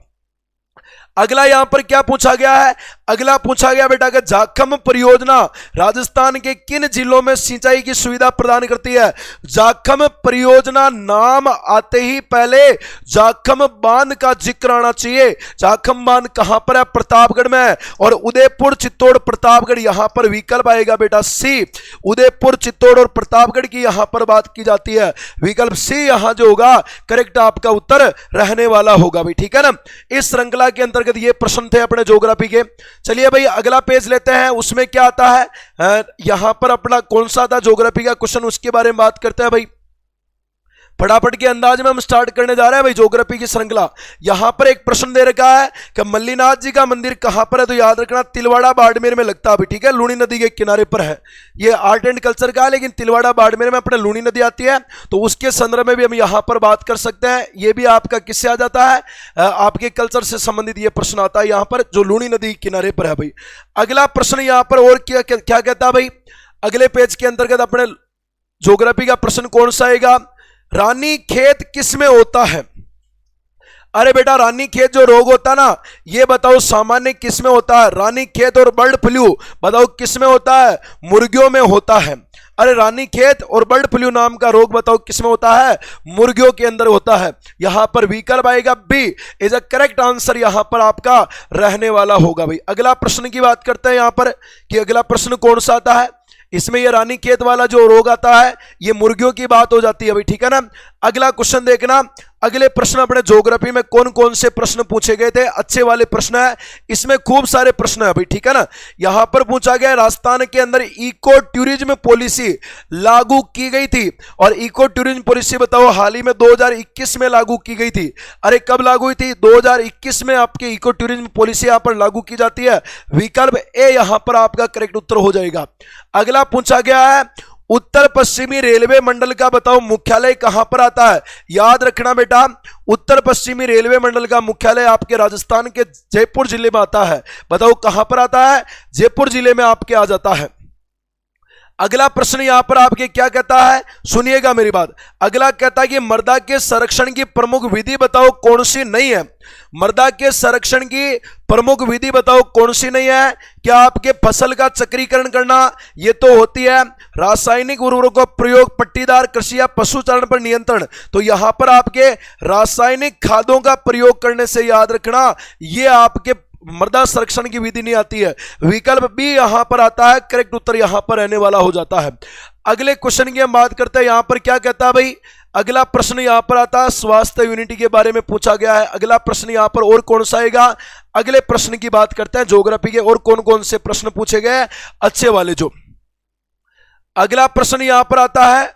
अगला यहां पर क्या पूछा गया है? अगला पूछा गया बेटा कि जाखम परियोजना राजस्थान के किन जिलों में सिंचाई की सुविधा प्रदान करती है? जाखम परियोजना नाम आते ही पहले जाखम बांध का जिक्र आना चाहिए। जाखम बांध कहां पर है? प्रतापगढ़ में है। और उदयपुर, चित्तौड़, प्रतापगढ़ यहां पर विकल्प आएगा बेटा सी। उदयपुर, चित्तौड़ और प्रतापगढ़ की यहां पर बात की जाती है। विकल्प सी यहां जो होगा करेक्ट आपका उत्तर रहने वाला होगा भाई, ठीक है ना। इस श्रृंखला के अंतर्गत ये प्रश्न थे अपने ज्योग्राफी के। चलिए भाई अगला पेज लेते हैं, उसमें क्या आता है, यहां पर अपना कौन सा था ज्योग्राफी का क्वेश्चन, उसके बारे में बात करते हैं भाई। फटाफट के अंदाज में हम स्टार्ट करने जा रहे हैं भाई ज्योग्राफी की श्रृंखला। यहां पर एक प्रश्न दे रखा है कि मल्लीनाथ जी का मंदिर कहां पर है? तो याद रखना तिलवाड़ा बाड़मेर में लगता है, ठीक है, लूनी नदी के किनारे पर है। ये आर्ट एंड कल्चर का है, लेकिन तिलवाड़ा बाड़मेर में अपने लूनी नदी आती है, तो उसके संदर्भ में भी हम यहां पर बात कर सकते हैं। ये भी आपका किससे आ जाता है, आपके कल्चर से संबंधित ये प्रश्न आता है यहां पर, जो लूनी नदी के किनारे पर है भाई। अगला प्रश्न यहां पर और क्या कहता है भाई, अगले पेज के अंतर्गत अपने ज्योग्राफी का प्रश्न कौन सा आएगा? रानी खेत किस में होता है? अरे बेटा रानी खेत जो रोग होता है ना, ये बताओ सामान्य किस में होता है? रानी खेत और बर्ड फ्लू बताओ किस में होता है? मुर्गियों में होता है। अरे रानी खेत और बर्ड फ्लू नाम का रोग बताओ किस में होता है? मुर्गियों के अंदर होता है। यहां पर विकल्प आएगा B is a correct answer यहां पर आपका रहने वाला होगा भाई। अगला प्रश्न की बात करते हैं यहां पर कि अगला प्रश्न कौन सा आता है। इसमें ये रानी खेत वाला जो रोग आता है ये मुर्गियों की बात हो जाती है भाई, ठीक है ना। अगला क्वेश्चन देखना, अगले प्रश्न अपने ज्योग्राफी में कौन कौन से प्रश्न पूछे गए थे, अच्छे वाले प्रश्न है, इसमें खूब सारे प्रश्न है भाई, ठीक है ना। यहां पर पूछा गया राजस्थान के अंदर इको टूरिज्म पॉलिसी लागू की गई थी, और इको टूरिज्म पॉलिसी बताओ हाल ही में 2021 में लागू की गई थी। अरे कब लागू हुई थी? 2021 में आपकी इको टूरिज्म पॉलिसी यहां पर लागू की जाती है। विकल्प ए यहां पर आपका करेक्ट उत्तर हो जाएगा। अगला पूछा गया है उत्तर पश्चिमी रेलवे मंडल का बताओ मुख्यालय कहां पर आता है। याद रखना बेटा उत्तर पश्चिमी रेलवे मंडल का मुख्यालय आपके राजस्थान के जयपुर जिले में आता है। बताओ कहां पर आता है? जयपुर जिले में आपके आ जाता है। अगला प्रश्न यहां पर आपके क्या कहता है, सुनिएगा मेरी बात। अगला कहता है कि मृदा के संरक्षण की प्रमुख विधि बताओ कौन सी नहीं है। मृदा के संरक्षण की प्रमुख विधि बताओ कौन सी नहीं है। क्या आपके फसल का चक्रीकरण करना, ये तो होती है। रासायनिक उर्वरकों का प्रयोग, पट्टीदार कृषि या पशुचारण पर नियंत्रण, तो यहां पर आपके रासायनिक खादों का प्रयोग करने से याद रखना ये आपके मृदा संरक्षण की विधि नहीं आती है। विकल्प बी यहां पर आता है, करेक्ट उत्तर यहां पर रहने वाला हो जाता है। अगले क्वेश्चन की हम बात करते हैं, यहां पर क्या कहता है भाई। अगला प्रश्न यहां पर आता है स्वास्थ्य यूनिटी के बारे में पूछा गया है। अगला प्रश्न यहां पर और कौन सा आएगा, अगले प्रश्न की बात करते हैं ज्योग्राफी के और कौन कौन से प्रश्न पूछे गए अच्छे वाले जो। अगला प्रश्न यहां पर आता है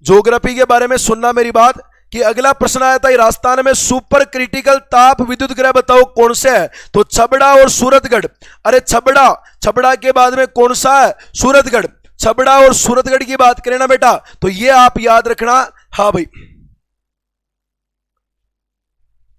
ज्योग्राफी के बारे में, सुनना मेरी बात, कि अगला प्रश्न आया था राजस्थान में सुपर क्रिटिकल ताप विद्युत ग्रह बताओ कौन से है? तो छबड़ा और सूरतगढ़। अरे छबड़ा के बाद में कौन सा है? सूरतगढ़। छबड़ा और सूरतगढ़ की बात करें ना बेटा, तो ये आप याद रखना। हाँ भाई,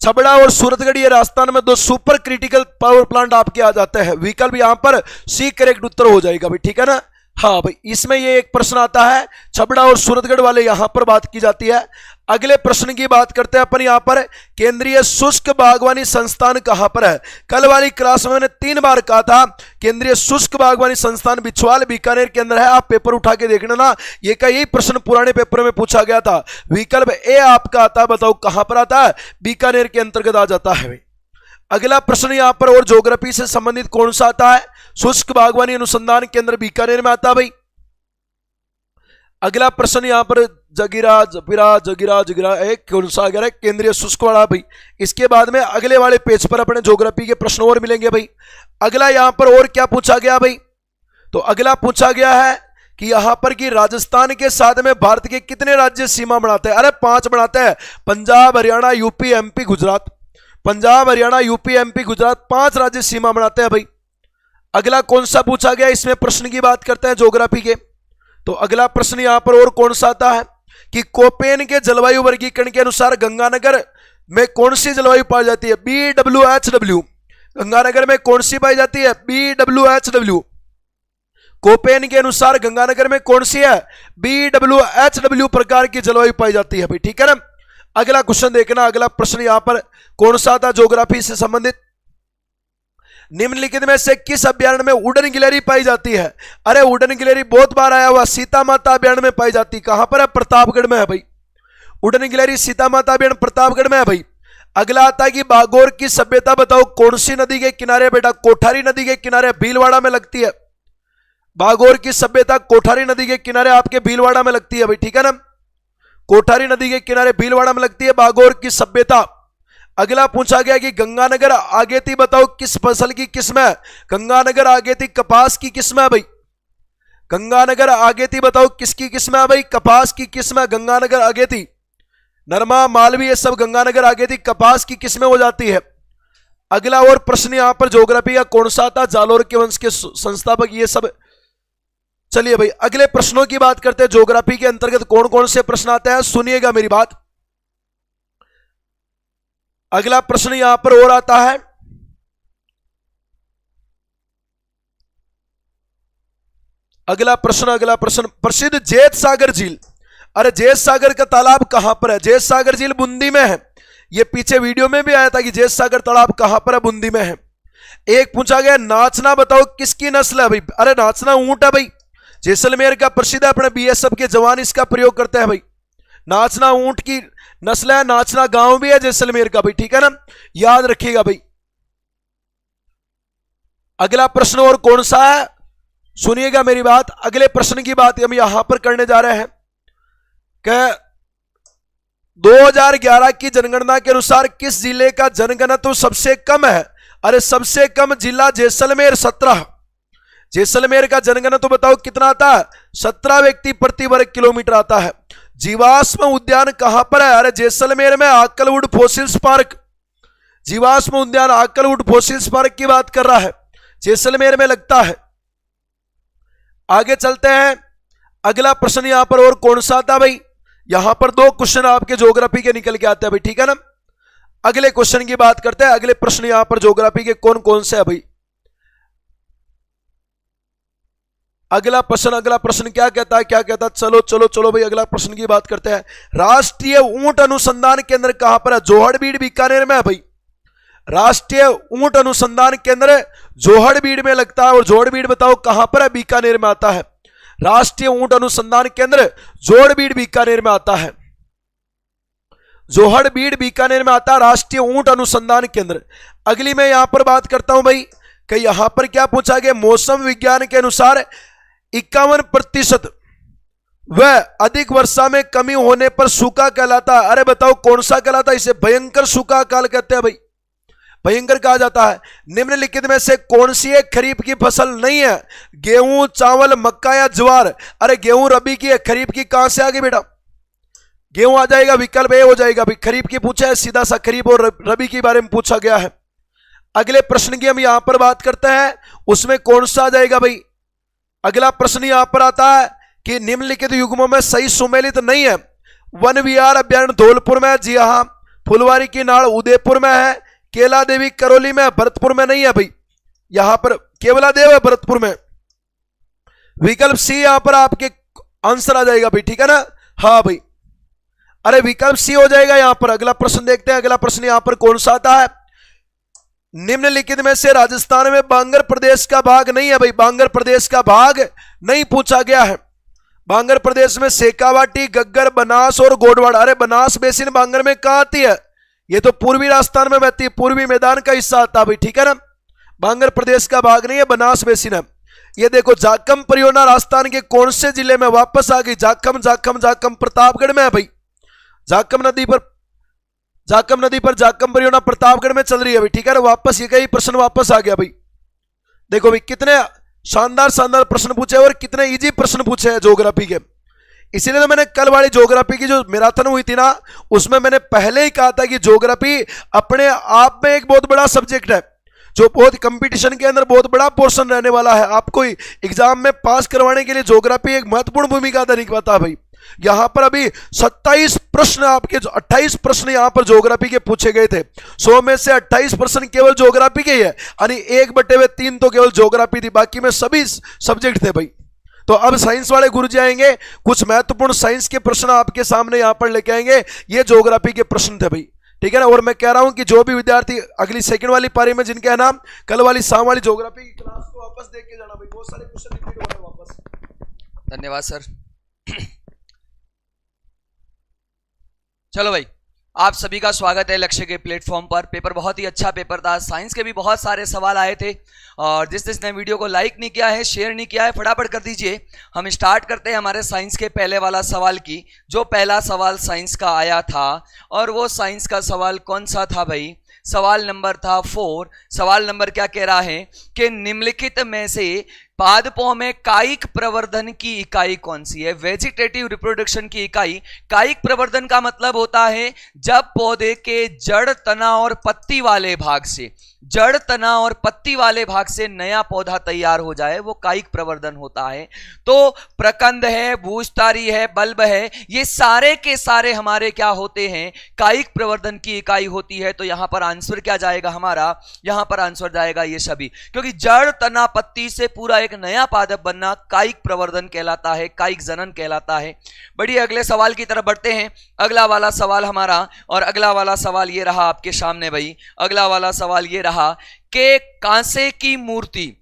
छबड़ा और सूरतगढ़ ये राजस्थान में दो सुपर क्रिटिकल पावर प्लांट आपके आ जाते हैं। विकल्प यहां पर सी करेक्ट उत्तर हो जाएगा भाई, ठीक है ना। हाँ भाई, इसमें ये एक प्रश्न आता है, छबड़ा और सूरतगढ़ वाले यहां पर बात की जाती है। अगले प्रश्न की बात करते हैं अपन यहां पर, केंद्रीय शुष्क बागवानी संस्थान कहां पर है? कल वाली क्लास में मैंने 3 बार कहा था केंद्रीय शुष्क बागवानी संस्थान बिछवाल बीकानेर के अंदर है। आप पेपर उठा के देखना ना, ये का यही प्रश्न पुराने पेपर में पूछा गया था। विकल्प ए आपका आता है, बताओ कहां पर आता है? बीकानेर के अंतर्गत आ जाता है। अगला प्रश्न यहां पर और ज्योग्राफी से संबंधित कौन सा आता है? शुष्क बागवानी अनुसंधान केंद्र बीकानेर में आता है भाई। अगला प्रश्न यहां पर जगीरा एक कौन सा आ गया है? केंद्रीय शुष्क वाला भाई। इसके बाद में अगले वाले पेज पर अपने ज्योग्राफी के प्रश्न और मिलेंगे भाई। अगला यहां पर और क्या पूछा गया भाई? तो अगला पूछा गया है कि यहां पर कि राजस्थान के साथ में भारत के कितने राज्य सीमा बनाते हैं? अरे 5 बनाते हैं, Punjab, Haryana, UP, MP, Gujarat. Punjab, Haryana, UP, MP, Gujarat 5 राज्य सीमा बनाते हैं भाई। अगला कौन सा पूछा गया? इसमें प्रश्न की बात करते हैं ज्योग्राफी के। तो अगला प्रश्न यहां पर और कौन सा आता है कि कोपेन के जलवायु वर्गीकरण के अनुसार गंगानगर में कौन सी जलवायु पाई जाती है? BWHW। गंगानगर में कौन सी पाई जाती है? BWHW। कोपेन के अनुसार गंगानगर में कौन सी है? BWHW प्रकार की जलवायु पाई जाती है भाई, ठीक है ना। अगला क्वेश्चन देखना, अगला प्रश्न यहां पर कौन सा था ज्योग्राफी से संबंधित? निम्नलिखित में से किस अभ्यारण्य में उड़न गिलहरी पाई जाती है? अरे उड़न गिलहरी बहुत बार आया हुआ, सीता माता अभ्यारण्य में पाई जाती। कहां पर है? प्रतापगढ़ में है भाई। उड़न गिलहरी सीता माता अभ्यारण्य प्रतापगढ़ में है भाई। अगला आता है कि बागोर की सभ्यता बताओ कौन सी नदी के किनारे? बेटा कोठारी नदी के किनारे, भीलवाड़ा में लगती है। बागोर की सभ्यता कोठारी नदी के किनारे आपके भीलवाड़ा में लगती है भाई, ठीक है ना। कोठारी नदी के किनारे भीलवाड़ा में लगती है बागोर की सभ्यता। अगला पूछा गया कि गंगानगर आगेती बताओ किस फसल की किस्म है? गंगानगर आगेती कपास की किस्म है भाई। गंगानगर आगेती बताओ किसकी किस्म है भाई? कपास की किस्म है गंगानगर आगेती। नरमा, मालवी, ये सब गंगानगर आगेती कपास की किस्में हो जाती है। अगला और प्रश्न यहां पर ज्योग्राफी का कौन सा था? जालोर के वंश के संस्थापक, ये सब। चलिए भाई अगले प्रश्नों की बात करते हैं। ज्योग्राफी के अंतर्गत कौन कौन से प्रश्न आते हैं, सुनिएगा मेरी बात। अगला प्रश्न यहां पर और आता है, अगला प्रश्न प्रसिद्ध जेत सागर झील। अरे जेत सागर का तालाब कहां पर है? जेत सागर झील बूंदी में है। ये पीछे वीडियो में भी आया था कि जेत सागर तालाब कहां पर है? बूंदी में है। एक पूछा गया नाचना बताओ किसकी नस्ल है भाई? अरे नाचना ऊंट है भाई, जैसलमेर का प्रसिद्ध है, अपने बीएसएफ के जवान इसका प्रयोग करते हैं भाई। नाचना ऊंट की नस्ल है, नाचना गांव भी है जैसलमेर का भाई, ठीक है ना, याद रखिएगा भाई। अगला प्रश्न और कौन सा है, सुनिएगा मेरी बात। अगले प्रश्न की बात हम यहां पर करने जा रहे हैं कि 2011 की जनगणना के अनुसार किस जिले का जनघनत्व सबसे कम है? अरे सबसे कम जिला जैसलमेर 17। जैसलमेर का जनघनत्व बताओ कितना आता है? 17 व्यक्ति प्रति वर्ग किलोमीटर आता है। जीवाश्म उद्यान कहां पर है? अरे जैसलमेर में आकलवुड फॉसिल्स पार्क। जीवाश्म उद्यान आकलवुड फॉसिल्स पार्क की बात कर रहा है, जैसलमेर में लगता है। आगे चलते हैं। अगला प्रश्न यहां पर और कौन सा था भाई? यहां पर 2 क्वेश्चन आपके ज्योग्राफी के निकल के आते हैं भाई, ठीक है ना। अगले क्वेश्चन की बात करते हैं। अगले प्रश्न यहां पर ज्योग्राफी के कौन कौन से है भाई? अगला प्रश्न क्या कहता है? चलो भाई अगला प्रश्न की बात करते हैं। राष्ट्रीय ऊंट अनुसंधान केंद्र कहां पर है? जोहड़बीड़ बीकानेर में है भाई। राष्ट्रीय ऊंट अनुसंधान केंद्र जोहड़बीड़ में लगता है। और जोहड़बीड़ बताओ कहां पर है? बीकानेर में आता है। राष्ट्रीय ऊंट अनुसंधान केंद्र जोहड़बीड़ बीकानेर में आता है। जोहड़बीड़ बीकानेर में आता है राष्ट्रीय ऊंट अनुसंधान केंद्र। अगली मैं यहां पर बात करता हूं भाई कि यहां पर क्या पूछा गया? मौसम विज्ञान के अनुसार 51% व अधिक वर्षा में कमी होने पर सूखा कहलाता है। अरे बताओ कौन सा कहलाता है? इसे भयंकर सूखा अकाल कहते हैं भाई। भयंकर कहा जाता है। निम्नलिखित में से कौन सी एक खरीफ की फसल नहीं है? गेहूं, चावल, मक्का या ज्वार? अरे गेहूं रबी की है, खरीफ की कहां से आ गई बेटा? गेहूं आ जाएगा, विकल्प ए हो जाएगा भाई। खरीफ की पूछा है, सीधा सा खरीफ और रबी के बारे में पूछा गया है। अगले प्रश्न की हम यहां पर बात करते हैं, उसमें कौन सा आ जाएगा भाई? अगला प्रश्न यहां पर आता है कि निम्नलिखित युग्मों में सही सुमेलित नहीं है। वन विहार अभ्यारण्य धौलपुर में, जी हां। फुलवारी की नाड़ उदयपुर में है। केला देवी करौली में, भरतपुर में नहीं है भाई। यहां पर केवला देव है भरतपुर में। विकल्प सी यहां पर आपके आंसर आ जाएगा भाई, ठीक है ना? हाँ भाई, अरे विकल्प सी हो जाएगा यहां पर। अगला प्रश्न देखते हैं, अगला प्रश्न यहां पर कौन सा आता है? निम्नलिखित में से राजस्थान में बांगर प्रदेश का भाग नहीं है भाई। बांगर प्रदेश का भाग नहीं पूछा गया है। बांगर प्रदेश में शेखावाटी, गग्गर, बनास और गोडवाड़। अरे बनास बेसिन बांगर में कहां आती है? ये तो पूर्वी राजस्थान में बहती है, पूर्वी मैदान का हिस्सा आता है भाई, ठीक है ना? बांगर प्रदेश का भाग नहीं है, बनास बेसिन है। ये देखो जाखम परियोजना राजस्थान के कौन से जिले में वापस आ गई? जाखम जाखम जाखम प्रतापगढ़ में है भाई। जाखम नदी पर जाखम परियोजना प्रतापगढ़ में चल रही है भाई, ठीक है ना? वापस ये कई प्रश्न वापस आ गया भाई। देखो भाई कितने शानदार शानदार प्रश्न पूछे और कितने इजी प्रश्न पूछे हैं ज्योग्राफी के। इसीलिए तो मैंने कल वाली ज्योग्राफी की जो मैराथन हुई थी ना, उसमें मैंने पहले ही कहा था कि ज्योग्राफी अपने आप में एक बहुत बड़ा सब्जेक्ट है, जो बहुत कंपटीशन के अंदर बहुत बड़ा पोर्शन रहने वाला है। आपको एग्जाम में पास करवाने के लिए ज्योग्राफी एक महत्वपूर्ण भूमिका अदा निभाता है भाई। यहां पर अभी 27 प्रश्न, आपके 28 प्रश्न यहां पर ज्योग्राफी के पूछे गए थे। 100 में से 28 प्रश्न केवल ज्योग्राफी के ही है, यानी 1/3 तो केवल ज्योग्राफी थी, बाकी में सभी सब्जेक्ट थे भाई। तो अब साइंस वाले गुरुजी आएंगे, कुछ महत्वपूर्ण साइंस के प्रश्न आपके सामने यहां पर लेके आएंगे। ये ज्योग्राफी के प्रश्न थे भाई, ठीक है ना? और मैं कह रहा हूं कि जो भी विद्यार्थी अगली सेकंड वाली पारी में जिनके है नाम कल वाली शाम वाली ज्योग्राफी की क्लास को वापस देख के जाना भाई, बहुत सारे क्वेश्चन रिपीट हो रहे हैं वापस। धन्यवाद सर। चलो भाई, आप सभी का स्वागत है लक्ष्य के प्लेटफॉर्म पर। पेपर बहुत ही अच्छा पेपर था, साइंस के भी बहुत सारे सवाल आए थे, और जिसने वीडियो को लाइक नहीं किया है, शेयर नहीं किया है, फटाफट कर दीजिए। हम स्टार्ट करते हैं हमारे साइंस के पहले वाला सवाल की। जो पहला सवाल साइंस का आया था, और वो साइंस का सवाल कौन सा था भाई? सवाल नंबर था 4। सवाल नंबर क्या कह रहा है कि निम्नलिखित में से पादपों में कायिक प्रवर्धन की इकाई कौन सी है? वेजिटेटिव रिप्रोडक्शन की इकाई। कायिक प्रवर्धन का मतलब होता है जब पौधे के जड़, तना और पत्ती वाले भाग से, जड़, तना और पत्ती वाले भाग से नया पौधा तैयार हो जाए, वो कायिक प्रवर्धन होता है। तो प्रकंद है, भूस्तारी है, बल्ब है, ये सारे के सारे हमारे क्या होते हैं? कायिक प्रवर्धन की इकाई होती है। तो यहां पर आंसर क्या जाएगा हमारा? यहां पर आंसर जाएगा ये सभी, क्योंकि जड़, तना, पत्ती से पूरा एक नया पादप बनना कायिक प्रवर्धन कहलाता है, कायिक जनन कहलाता है। बढ़िए अगले सवाल की तरफ बढ़ते हैं। अगला वाला सवाल हमारा, और अगला वाला सवाल ये रहा आपके सामने भाई। अगला वाला सवाल ये रहा कि कांसे की मूर्ति,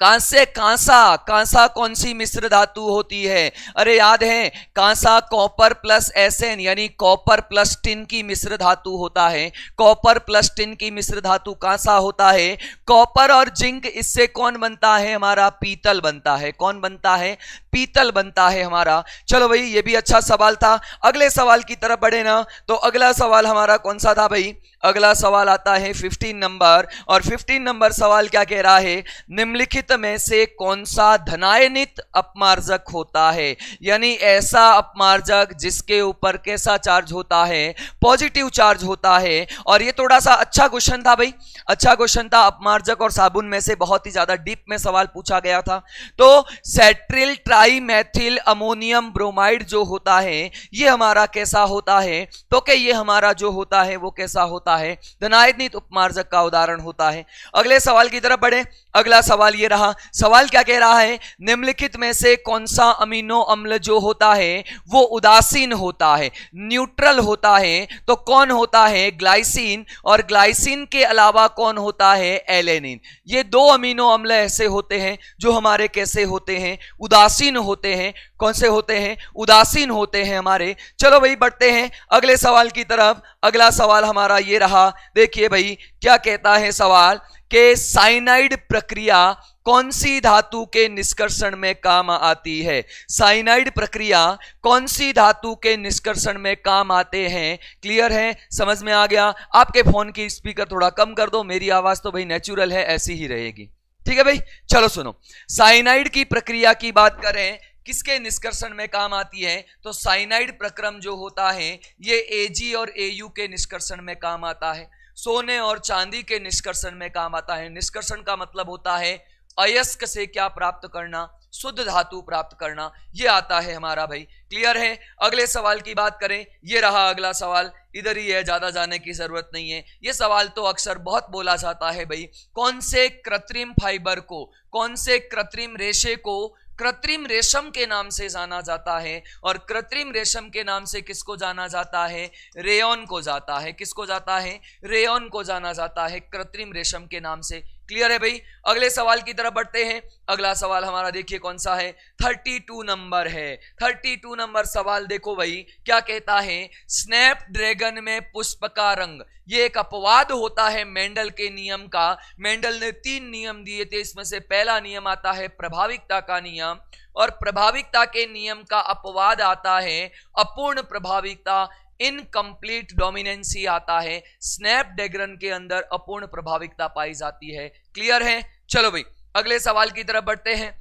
कांसे, कांसा, कांसा कौन सी मिश्र धातु होती है? अरे याद है, कांसा कॉपर प्लस एसएन यानी कॉपर प्लस टिन की मिश्र धातु होता है। कॉपर प्लस टिन की मिश्र धातु कांसा होता है। कॉपर और जिंक, इससे कौन बनता है? हमारा पीतल बनता है। कौन बनता है? पीतल बनता है हमारा। चलो भाई, ये भी अच्छा सवाल था। अगले सवाल की तरफ बढ़े ना, तो अगला सवाल हमारा कौन सा था भाई? अगला सवाल आता है 15 नंबर, और 15 नंबर सवाल क्या कह रहा है? निम्नलिखित में से कौन सा धनायनित अपमार्जक होता है? यानी ऐसा अपमार्जक जिसके ऊपर कैसा चार्ज होता है? पॉजिटिव चार्ज होता है। और ये थोड़ा सा अच्छा क्वेश्चन था भाई, अच्छा क्वेश्चन था। अपमार्जक और साबुन में से बहुत ही ज्यादा डीप में सवाल पूछा गया था। तो सेट्रिल ट्राइमेथिल अमोनियम ब्रोमाइड जो होता है, ये हमारा कैसा होता है? तो कि ये हमारा जो होता है वो कैसा होता है? धनायनित उपमार्जक का उदाहरण होता है। अगले सवाल की तरफ बढ़े। अगला सवाल ये रहा। सवाल क्या कह रहा है? निम्नलिखित में से कौन सा अमीनो अम्ल जो होता है वो उदासीन होता है, न्यूट्रल होता है? तो कौन होता है? ग्लाइसिन। और ग्लाइसिन के अलावा कौन होता है? एलेनिन। ये दो अमीनो अम्ल ऐसे होते हैं जो हमारे कैसे होते हैं? उदासीन उदासीन होते हैं। कौन से होते हैं? उदासीन होते हैं हमारे। चलो भाई बढ़ते हैं अगले सवाल की तरफ। अगला सवाल हमारा ये रहा, देखिए भाई क्या कहता है सवाल कि साइनाइड प्रक्रिया कौन सी धातु के निष्कर्षण में काम आती है? साइनाइड प्रक्रिया कौन सी धातु के निष्कर्षण में काम आते हैं? क्लियर है, समझ में आ गया? आपके फोन की स्पीकर थोड़ा कम कर दो, मेरी आवाज तो भाई नेचुरल है, ऐसी ही रहेगी। ठीक है भाई, चलो सुनो, साइनाइड की प्रक्रिया की बात करें किसके निष्कर्षण में काम आती है, तो साइनाइड प्रक्रम जो होता है ये Ag और Au के निष्कर्षण में काम आता है, सोने और चांदी के निष्कर्षण में काम आता है। निष्कर्षण का मतलब होता है अयस्क से क्या प्राप्त करना? शुद्ध धातु प्राप्त करना, ये आता है हमारा भाई। क्लियर है? अगले सवाल की बात करें, ये रहा अगला सवाल, इधर ही है, ज्यादा जाने की जरूरत नहीं है। ये सवाल तो अक्सर बहुत बोला जाता है भाई, कौन से कृत्रिम फाइबर को, कौन से कृत्रिम रेशे को कृत्रिम रेशम के नाम से जाना जाता है? और कृत्रिम रेशम के नाम से किसको जाना जाता है? रेयॉन को जाता है। किसको जाता है? रेयॉन को जाना जाता है कृत्रिम रेशम के नाम से। क्लियर है भाई? अगले सवाल की तरफ बढ़ते हैं। अगला सवाल हमारा देखिए कौन सा है, 32 नंबर है। 32 नंबर सवाल देखो भाई क्या कहता है, स्नैपड्रैगन में पुष्प का रंग, ये एक अपवाद होता है मेंडल के नियम का। मेंडल ने 3 नियम दिए थे, इसमें से पहला नियम आता है प्रभाविकता का नियम, और प्रभाविकता के नियम का अपवाद आता है अपूर्ण प्रभाविकता, इनकम्प्लीट डोमिनेंसी आता है। स्नैपड्रैगन के अंदर अपूर्ण प्रभाविकता पाई जाती है। क्लियर है? चलो भाई अगले सवाल की तरफ बढ़ते हैं।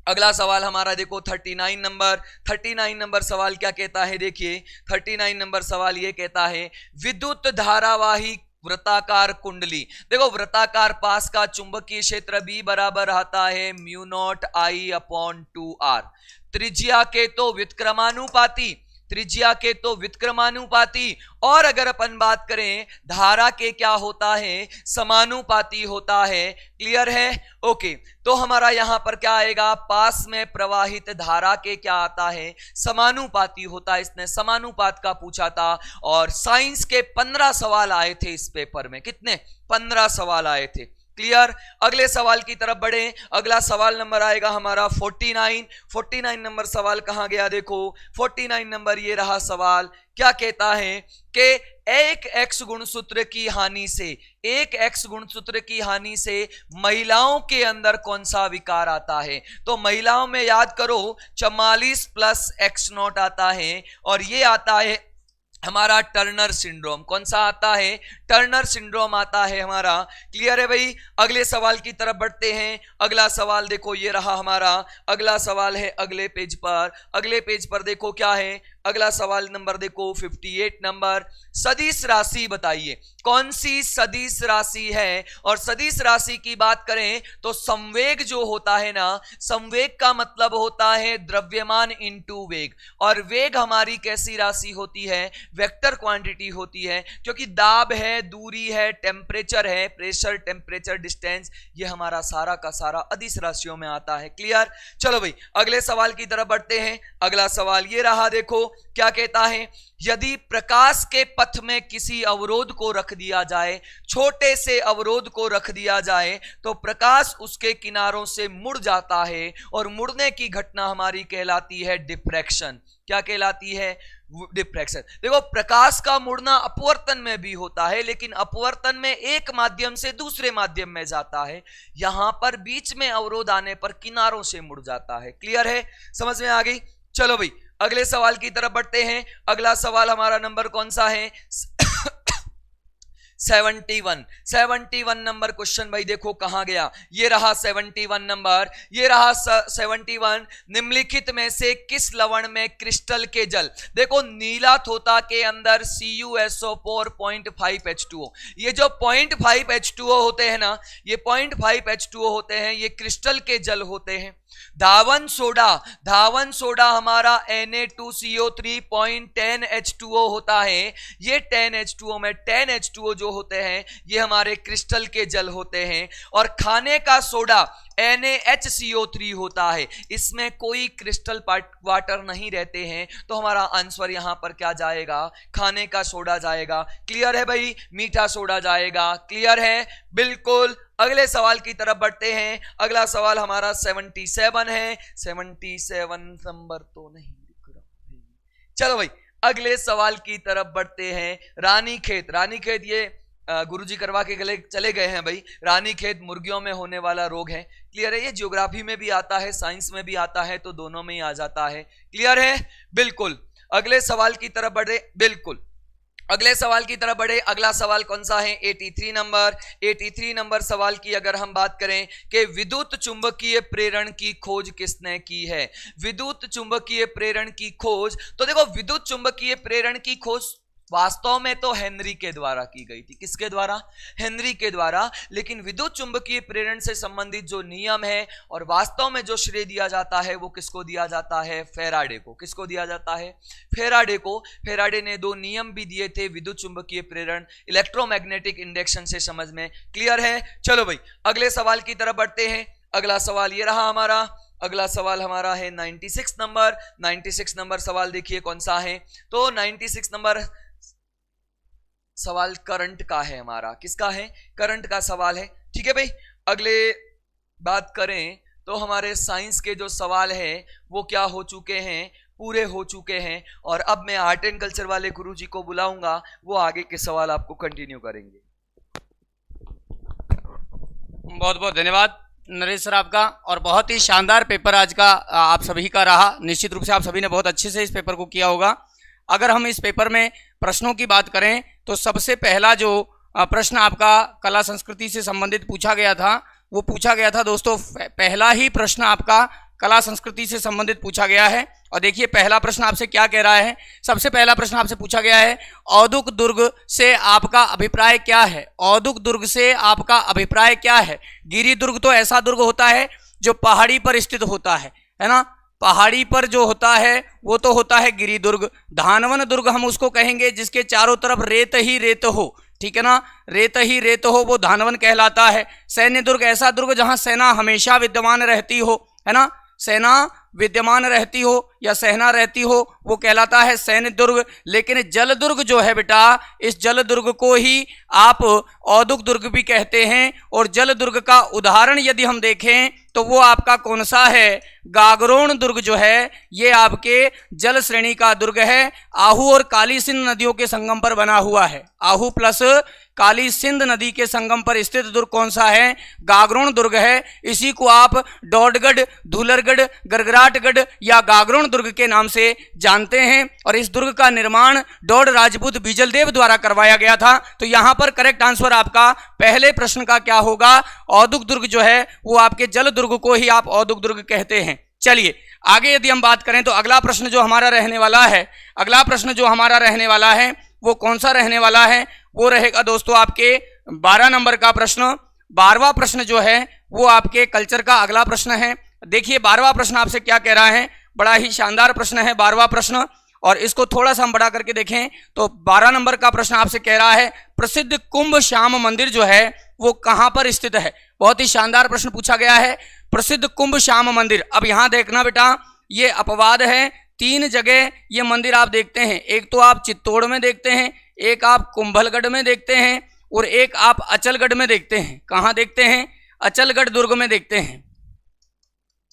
अगला सवाल हमारा देखो 39 नंबर। 39 नंबर सवाल क्या कहता है, देखिए 39 नंबर सवाल ये कहता है, विद्युत धारावाही वृत्ताकार कुंडली। देखो वृत्ताकार पास का चुंबकीय क्षेत्र B बराबर आता है μ0I/2R। त्रिज्या के तो व्युत्क्रमानुपाती, त्रिज्या के तो व्युत्क्रमानुपाती, और अगर अपन बात करें धारा के क्या होता है? समानुपाती होता है। क्लियर है? ओके, तो हमारा यहां पर क्या आएगा, पास में प्रवाहित धारा के क्या आता है? समानुपाती होता है। इसने समानुपात का पूछा था, और साइंस के 15 सवाल आए थे इस पेपर में। कितने? 15 सवाल आए थे। क्लियर? अगले सवाल की तरफ बढ़े। अगला सवाल नंबर आएगा हमारा 49। 49 नंबर सवाल कहां गया? देखो 49 नंबर ये रहा सवाल, क्या कहता है कि एक एक्स गुणसूत्र की हानि से, एक एक्स गुणसूत्र की हानि से महिलाओं के अंदर कौन सा विकार आता है? तो महिलाओं में याद करो 44 प्लस x0 आता है, और ये आता है हमारा टर्नर सिंड्रोम। कौन सा आता है? टर्नर सिंड्रोम आता है हमारा। क्लियर है भाई? अगले सवाल की तरफ बढ़ते हैं। अगला सवाल देखो ये रहा हमारा, अगला सवाल है अगले पेज पर। अगले पेज पर देखो क्या है, अगला सवाल नंबर देखो 58 नंबर, सदिश राशि बताइए कौन सी सदिश राशि है? और सदिश राशि की बात करें तो संवेग जो होता है ना, संवेग का मतलब होता है द्रव्यमान इनटू वेग, और वेग हमारी कैसी राशि होती है? वेक्टर क्वांटिटी होती है, क्योंकि दाब है, दूरी है, टेम्परेचर है, प्रेशर, टेम्परेचर, डिस्टेंस, ये हमारा सारा का सारा अदिश राशियों में आता है। क्लियर? चलो भाई अगले सवाल की तरफ बढ़ते हैं। अगला सवाल ये रहा, देखो क्या कहता है, यदि प्रकाश के पथ में किसी अवरोध को रख दिया जाए, छोटे से अवरोध को रख दिया जाए, तो प्रकाश उसके किनारों से मुड़ जाता है, और मुड़ने की घटना हमारी कहलाती है डिफ्रैक्शन। क्या कहलाती है? डिफ्रैक्शन। देखो प्रकाश का मुड़ना अपवर्तन में भी होता है, लेकिन अपवर्तन में एक माध्यम से दूसरे माध्यम में जाता है, यहां पर बीच में अवरोध आने पर किनारों से मुड़ जाता है। क्लियर है? समझ में आ गई? चलो भाई अगले सवाल की तरफ बढ़ते हैं। अगला सवाल हमारा नंबर कौन सा है? 71। 71 नंबर क्वेश्चन भाई देखो कहां गया, ये रहा 71 नंबर, ये रहा 71। निम्नलिखित में से किस लवण में क्रिस्टल के जल, देखो नीला थोथा के अंदर CuSO4 0.5 H2O, ये जो 0.5 H2O होते हैं ना, ये 0.5 H2O होते हैं, ये क्रिस्टल के जल होते हैं। धावन सोडा, धावन सोडा हमारा Na2CO3 0.10 H2O होता है, ये 10 H2O में 10 H2O जो होते हैं ये हमारे क्रिस्टल के जल होते हैं। और खाने का सोडा NaHCO3 होता है, इसमें कोई क्रिस्टल वाटर नहीं रहते हैं, तो हमारा आंसर यहां पर क्या जाएगा, खाने का सोडा जाएगा। क्लियर है भाई, मीठा सोडा जाएगा। क्लियर है, बिल्कुल। अगले सवाल की तरफ बढ़ते हैं। अगला सवाल हमारा 77 है। 77 नंबर तो नहीं दिख रहा। चलो भाई अगले सवाल की तरफ बढ़ते हैं। रानीखेत, रानीखेत ये गुरुजी करवा के चले गए हैं भाई। रानीखेत मुर्गियों में होने वाला रोग है। क्लियर है, ये ज्योग्राफी में भी आता है, साइंस में भी आता है, तो दोनों में ही आ जाता है। क्लियर है, बिल्कुल। अगले सवाल की तरफ बढ़े, बिल्कुल अगले सवाल की तरफ बढ़े। अगला सवाल कौन सा है, 83 नंबर। 83 नंबर सवाल की अगर हम बात करें कि विद्युत चुंबकीय प्रेरण की खोज किसने की है। विद्युत चुंबकीय प्रेरण की खोज, तो देखो विद्युत चुंबकीय प्रेरण की खोज वास्तव में तो हेनरी के द्वारा की गई थी। किसके द्वारा, हेनरी के द्वारा। लेकिन विद्युत चुंबकीय प्रेरण से संबंधित जो नियम है और वास्तव में जो श्रेय दिया जाता है वो किसको दिया जाता है, फैराडे को। किसको दिया जाता है, फैराडे को। फैराडे ने 2 नियम भी दिए थे विद्युत चुंबकीय प्रेरण इलेक्ट्रोमैग्नेटिक इंडक्शन से समझ में। क्लियर है, चलो भाई अगले सवाल की तरफ बढ़ते हैं। अगला सवाल ये रहा हमारा। अगला सवाल हमारा है 96 नंबर। 96 नंबर सवाल देखिए कौन सा है, तो 96 नंबर सवाल करंट का है हमारा। किसका है, करंट का सवाल है। ठीक है भाई, अगले बात करें तो हमारे साइंस के जो सवाल है वो क्या हो चुके हैं, पूरे हो चुके हैं। और अब मैं आर्ट एंड कल्चर वाले गुरुजी को बुलाऊंगा, वो आगे के सवाल आपको कंटिन्यू करेंगे। बहुत बहुत धन्यवाद नरेश सर आपका, और बहुत ही शानदार पेपर आज का आप सभी का रहा। निश्चित रूप से आप सभी ने बहुत अच्छे से इस पेपर को किया होगा। अगर हम इस पेपर में प्रश्नों की बात करें तो सबसे पहला जो प्रश्न आपका कला संस्कृति से संबंधित पूछा गया था, वो पूछा गया था दोस्तों, पहला ही प्रश्न आपका कला संस्कृति से संबंधित पूछा गया है। और देखिए पहला प्रश्न आपसे क्या कह रहा है। सबसे पहला प्रश्न आपसे पूछा गया है, औदुक दुर्ग से आपका अभिप्राय क्या है। औदुक दुर्ग से आपका अभिप्राय क्या है। गिरि दुर्ग तो ऐसा दुर्ग होता है जो पहाड़ी पर स्थित होता है ना, पहाड़ी पर जो होता है वो तो होता है गिरि दुर्ग। धानवन दुर्ग हम उसको कहेंगे जिसके चारों तरफ रेत ही रेत हो, ठीक है ना, रेत ही रेत हो, वो धानवन कहलाता है। सैन्य दुर्ग ऐसा दुर्ग जहां सेना हमेशा विद्यमान रहती हो, है ना, सेना विद्यमान रहती हो या सेना रहती हो, वो कहलाता है सैन्य दुर्ग। लेकिन जल दुर्ग जो है बेटा, इस जल दुर्ग को ही आप औदुक दुर्ग भी कहते हैं। और जल दुर्ग का उदाहरण यदि हम देखें तो वो आपका कौन सा है, गागरोन दुर्ग जो है ये आपके जल श्रेणी का दुर्ग है। आहू और काली सिंध नदियों के संगम पर बना हुआ है। आहू प्लस काली सिंध नदी के संगम पर स्थित दुर्ग कौन सा है, गागरोन दुर्ग है। इसी को आप डोडगढ़, धूलरगढ़, गरगराटगढ़ या गागरोन दुर्ग के नाम से जानते हैं। और इस दुर्ग का निर्माण डोड राजपूत बीजलदेव द्वारा करवाया गया था। तो यहां पर करेक्ट आंसर आपका पहले प्रश्न का क्या होगा, औदुक दुर्ग जो है वो आपके जल दुर्ग को ही आप औदुक दुर्ग कहते हैं। चलिए आगे यदि हम बात करें तो अगला प्रश्न जो हमारा रहने वाला है, अगला प्रश्न जो हमारा रहने वाला है वो कौन सा रहने वाला है, वो रहेगा दोस्तों आपके 12 नंबर का प्रश्न। 12वां प्रश्न जो है वो आपके कल्चर का अगला प्रश्न है। देखिए 12वां प्रश्न आपसे क्या कह रहा है, बड़ा ही शानदार प्रश्न है 12वां प्रश्न। और इसको थोड़ा सा हम बढ़ा करके देखें तो 12 नंबर का प्रश्न आपसे कह रहा है, प्रसिद्ध कुंभ श्याम मंदिर जो है वो कहां पर स्थित है। बहुत ही शानदार प्रश्न पूछा गया है, प्रसिद्ध कुंभ श्याम मंदिर। अब यहां देखना बेटा, ये अपवाद है, 3 जगह ये मंदिर आप देखते हैं। एक तो आप चित्तौड़ में देखते हैं, एक आप कुंभलगढ़ में देखते हैं, और एक आप अचलगढ़ में देखते हैं। कहां देखते हैं, अचलगढ़ दुर्ग में देखते हैं।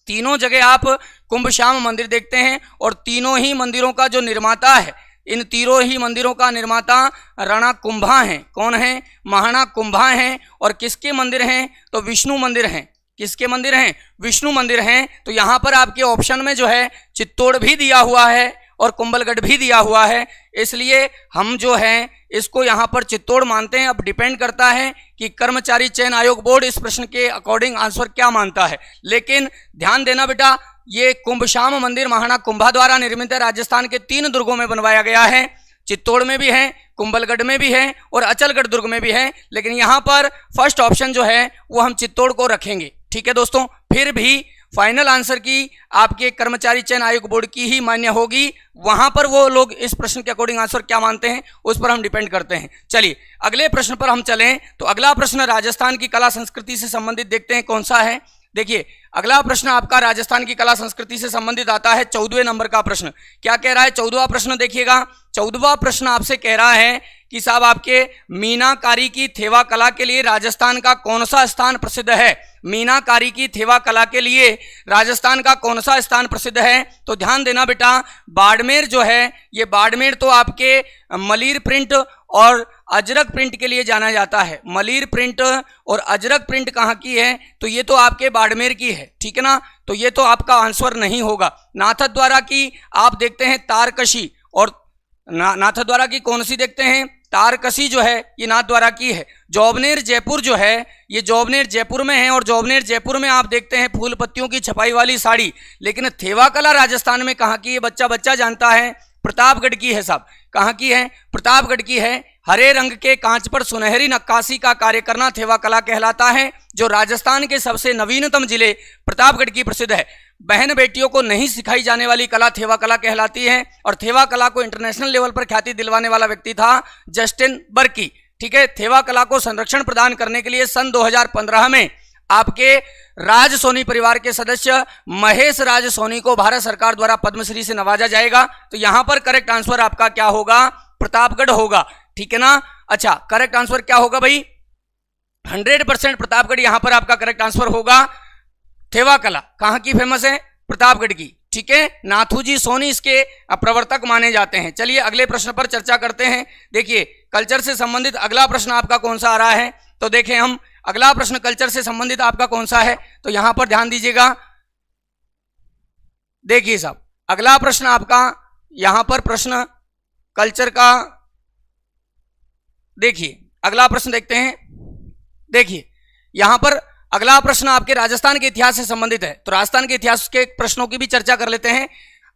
तीनों जगह आप कुंभ श्याम मंदिर देखते हैं। और तीनों ही मंदिरों का जो निर्माता है, इन तीनों ही मंदिरों का निर्माता राणा कुंभा हैं। कौन है, महाराणा कुंभा हैं। और किसके मंदिर हैं, तो विष्णु मंदिर हैं। किसके मंदिर हैं, विष्णु मंदिर हैं। तो यहां पर आपके ऑप्शन में जो है चित्तौड़ भी दिया हुआ है और कुंभलगढ़ भी दिया हुआ है, इसलिए हम जो है इसको यहां पर चित्तौड़ मानते हैं। अब डिपेंड करता है कि कर्मचारी चयन आयोग बोर्ड इस प्रश्न के अकॉर्डिंग आंसर क्या मानता है। लेकिन ध्यान देना बेटा, ये कुंभ श्याम मंदिर महाराणा कुंभा द्वारा निर्मित है। राजस्थान के 3 दुर्गों में बनवाया गया है, चित्तौड़ में भी है, कुंभलगढ़ में भी है और अचलगढ़ दुर्ग में भी है। लेकिन यहां पर फर्स्ट ऑप्शन जो है वो हम चित्तौड़ को रखेंगे। ठीक है दोस्तों, फिर भी फाइनल आंसर की आपके कर्मचारी चयन आयोग बोर्ड की ही मान्य होगी। वहां पर वो लोग इस प्रश्न के अकॉर्डिंग आंसर क्या मानते हैं उस पर हम डिपेंड करते हैं। चलिए अगले प्रश्न पर हम चलें तो अगला प्रश्न राजस्थान की कला संस्कृति से संबंधित देखते हैं कौन सा है। देखिए अगला प्रश्न आपका राजस्थान की कला संस्कृति से संबंधित आता है 14वें नंबर का प्रश्न। क्या कह रहा है 14वां प्रश्न? देखिएगा 14वां प्रश्न आपसे कह रहा है कि साहब आपके मीनाकारी की थेवा कला के लिए राजस्थान का कौन सा स्थान प्रसिद्ध है? मीनाकारी की थेवा कला के लिए राजस्थान का कौन सा स्थान प्रसिद्ध है? तो ध्यान देना बेटा, बाड़मेर जो है, ये बाड़मेर तो आपके मलीर प्रिंट और अजरक प्रिंट के लिए जाना जाता है। मलीर प्रिंट और अजरक प्रिंट कहाँ की है? तो ये तो आपके बाड़मेर की है, ठीक है ना। तो ये तो आपका आंसर नहीं होगा। नाथद्वारा की आप देखते हैं तारकशी, और नाथद्वारा की कौन सी देखते हैं? तारकशी जो है ये नाथद्वारा की है। जोबनेर जयपुर जो है ये जोबनेर जयपुर में है, और जोबनेर जयपुर में आप देखते हैं फूल पत्तियों की छपाई वाली साड़ी। लेकिन थेवा कला राजस्थान में कहाँ की है? बच्चा जानता है, प्रतापगढ़ की है साहब। कहाँ की है? प्रतापगढ़ की है। हरे रंग के कांच पर सुनहरी नक्काशी का कार्य करना थेवा कला कहलाता है, जो राजस्थान के सबसे नवीनतम जिले प्रतापगढ़ की प्रसिद्ध है। बहन बेटियों को नहीं सिखाई जाने वाली कला थेवा कला कहलाती है, और थेवा कला को इंटरनेशनल लेवल पर ख्याति दिलवाने वाला व्यक्ति था जस्टिन बर्की, ठीक है। थेवा कला को संरक्षण प्रदान करने के लिए सन 2015 में आपके राज सोनी परिवार के सदस्य महेश राज सोनी को भारत सरकार द्वारा पद्मश्री से नवाजा जाएगा। तो यहां पर करेक्ट आंसर आपका क्या होगा? प्रतापगढ़ होगा, ठीक है ना। अच्छा, करेक्ट आंसर क्या होगा भाई? 100% प्रतापगढ़ यहां पर आपका करेक्ट आंसर होगा। थेवा कला कहां की फेमस है? प्रतापगढ़ की, ठीक है। नाथूजी सोनी इसके प्रवर्तक माने जाते हैं। चलिए अगले प्रश्न पर चर्चा करते हैं। देखिए कल्चर से संबंधित अगला प्रश्न आपका कौन सा आ रहा है? तो देखें हम, अगला प्रश्न कल्चर से संबंधित आपका कौन सा है? तो यहां पर ध्यान दीजिएगा। देखिए साहब, अगला प्रश्न आपका यहां पर प्रश्न कल्चर का, देखिए अगला प्रश्न देखते हैं। देखिए यहां पर अगला प्रश्न आपके राजस्थान के इतिहास से संबंधित है, तो राजस्थान के इतिहास के प्रश्नों की भी चर्चा कर लेते हैं।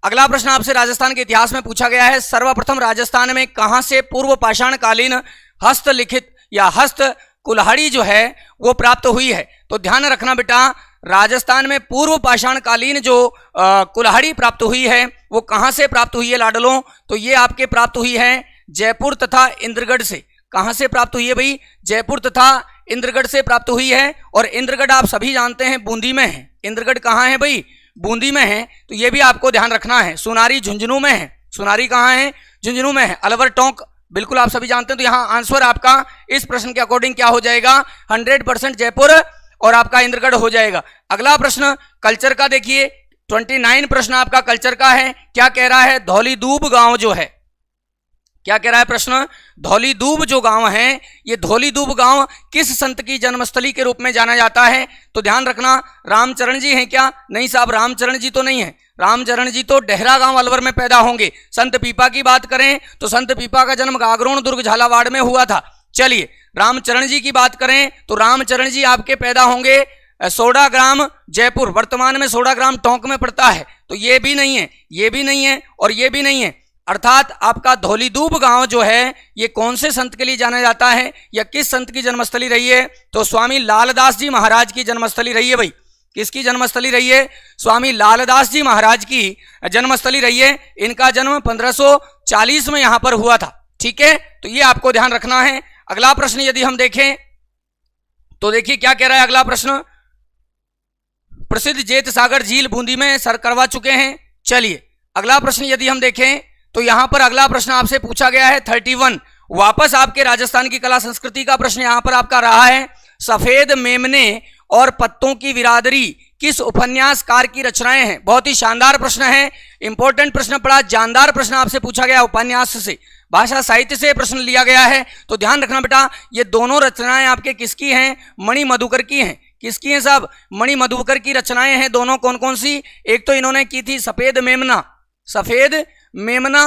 अगला प्रश्न आपसे राजस्थान के इतिहास में पूछा गया है, सर्वप्रथम राजस्थान में कहां से पूर्व पाषाणकालीन हस्तलिखित या हस्त कुल्हाड़ी जो है वो प्राप्त हुई है? तो ध्यान रखना बेटा, राजस्थान में पूर्व पाषाणकालीन जो कुल्हाड़ी प्राप्त हुई है वो कहां से प्राप्त हुई है लाडलों? तो ये आपके प्राप्त हुई है जयपुर तथा इंद्रगढ़ से। कहां से प्राप्त हुई है भाई? जयपुर तथा इंद्रगढ़ से प्राप्त हुई है। और इंद्रगढ़ आप सभी जानते हैं बूंदी में है। इंद्रगढ़ कहां है भाई? बूंदी में है। तो ये भी आपको ध्यान रखना है। सोनारी झुंझुनू में है। सोनारी कहां है? झुंझुनू में है। अलवर टोंक बिल्कुल आप सभी जानते हैं। तो यहां आंसर आपका इस प्रश्न के अकॉर्डिंग क्या हो जाएगा? 100% जयपुर और आपका इंद्रगढ़ हो जाएगा। अगला प्रश्न कल्चर का देखिए, 29 प्रश्न आपका कल्चर का है। क्या कह रहा है? धौलीदूब गांव जो है, क्या कह रहा है प्रश्न? धौलीदूब जो गांव है, ये धौलीदूब गांव किस संत की जन्मस्थली के रूप में जाना जाता है? तो ध्यान रखना, रामचरण जी हैं क्या? नहीं साहब, रामचरण जी तो नहीं है। रामचरण जी तो डेहरा गांव अलवर में पैदा होंगे। संत पीपा की बात करें तो संत पीपा का जन्म गागरोन दुर्ग झालावाड़ में हुआ था। चलिए रामचरण जी की बात करें तो रामचरण जी आपके पैदा होंगे सोडाग्राम जयपुर, वर्तमान में सोडाग्राम टोंक में पड़ता है। तो ये भी नहीं है, ये भी नहीं है और ये भी नहीं है। अर्थात आपका धौलीदूब गांव जो है ये कौन से संत के लिए जाना जाता है या किस संत की जन्मस्थली रही है? तो स्वामी लालदास जी महाराज की जन्मस्थली रही है भाई। किसकी जन्मस्थली रही है? स्वामी लालदास जी महाराज की जन्मस्थली रही है। इनका जन्म 1540 में यहां पर हुआ था, ठीक है। तो ये आपको ध्यान रखना है। अगला प्रश्न यदि हम देखें तो देखिए क्या कह रहा है अगला प्रश्न। प्रसिद्ध जेत सागर झील बूंदी में सर करवा चुके हैं। चलिए अगला प्रश्न यदि हम देखें तो यहां पर अगला प्रश्न आपसे पूछा गया है 31। वापस आपके राजस्थान की कला संस्कृति का प्रश्न यहां पर आपका रहा है, सफेद मेमने और पत्तों की बिरादरी किस उपन्यासकार की रचनाएं हैं? बहुत ही शानदार प्रश्न है, इंपॉर्टेंट प्रश्न पड़ा, जानदार प्रश्न आपसे पूछा गया उपन्यास से, भाषा साहित्य से प्रश्न लिया गया है। तो ध्यान रखना बेटा, ये दोनों रचनाएं आपके किसकी हैं? मणि मधुकर की हैं। किसकी हैं साहब? मणि मधुकर की रचनाएं हैं दोनों। कौन कौन सी? एक तो इन्होंने की थी सफेद मेमना, सफेद मेमना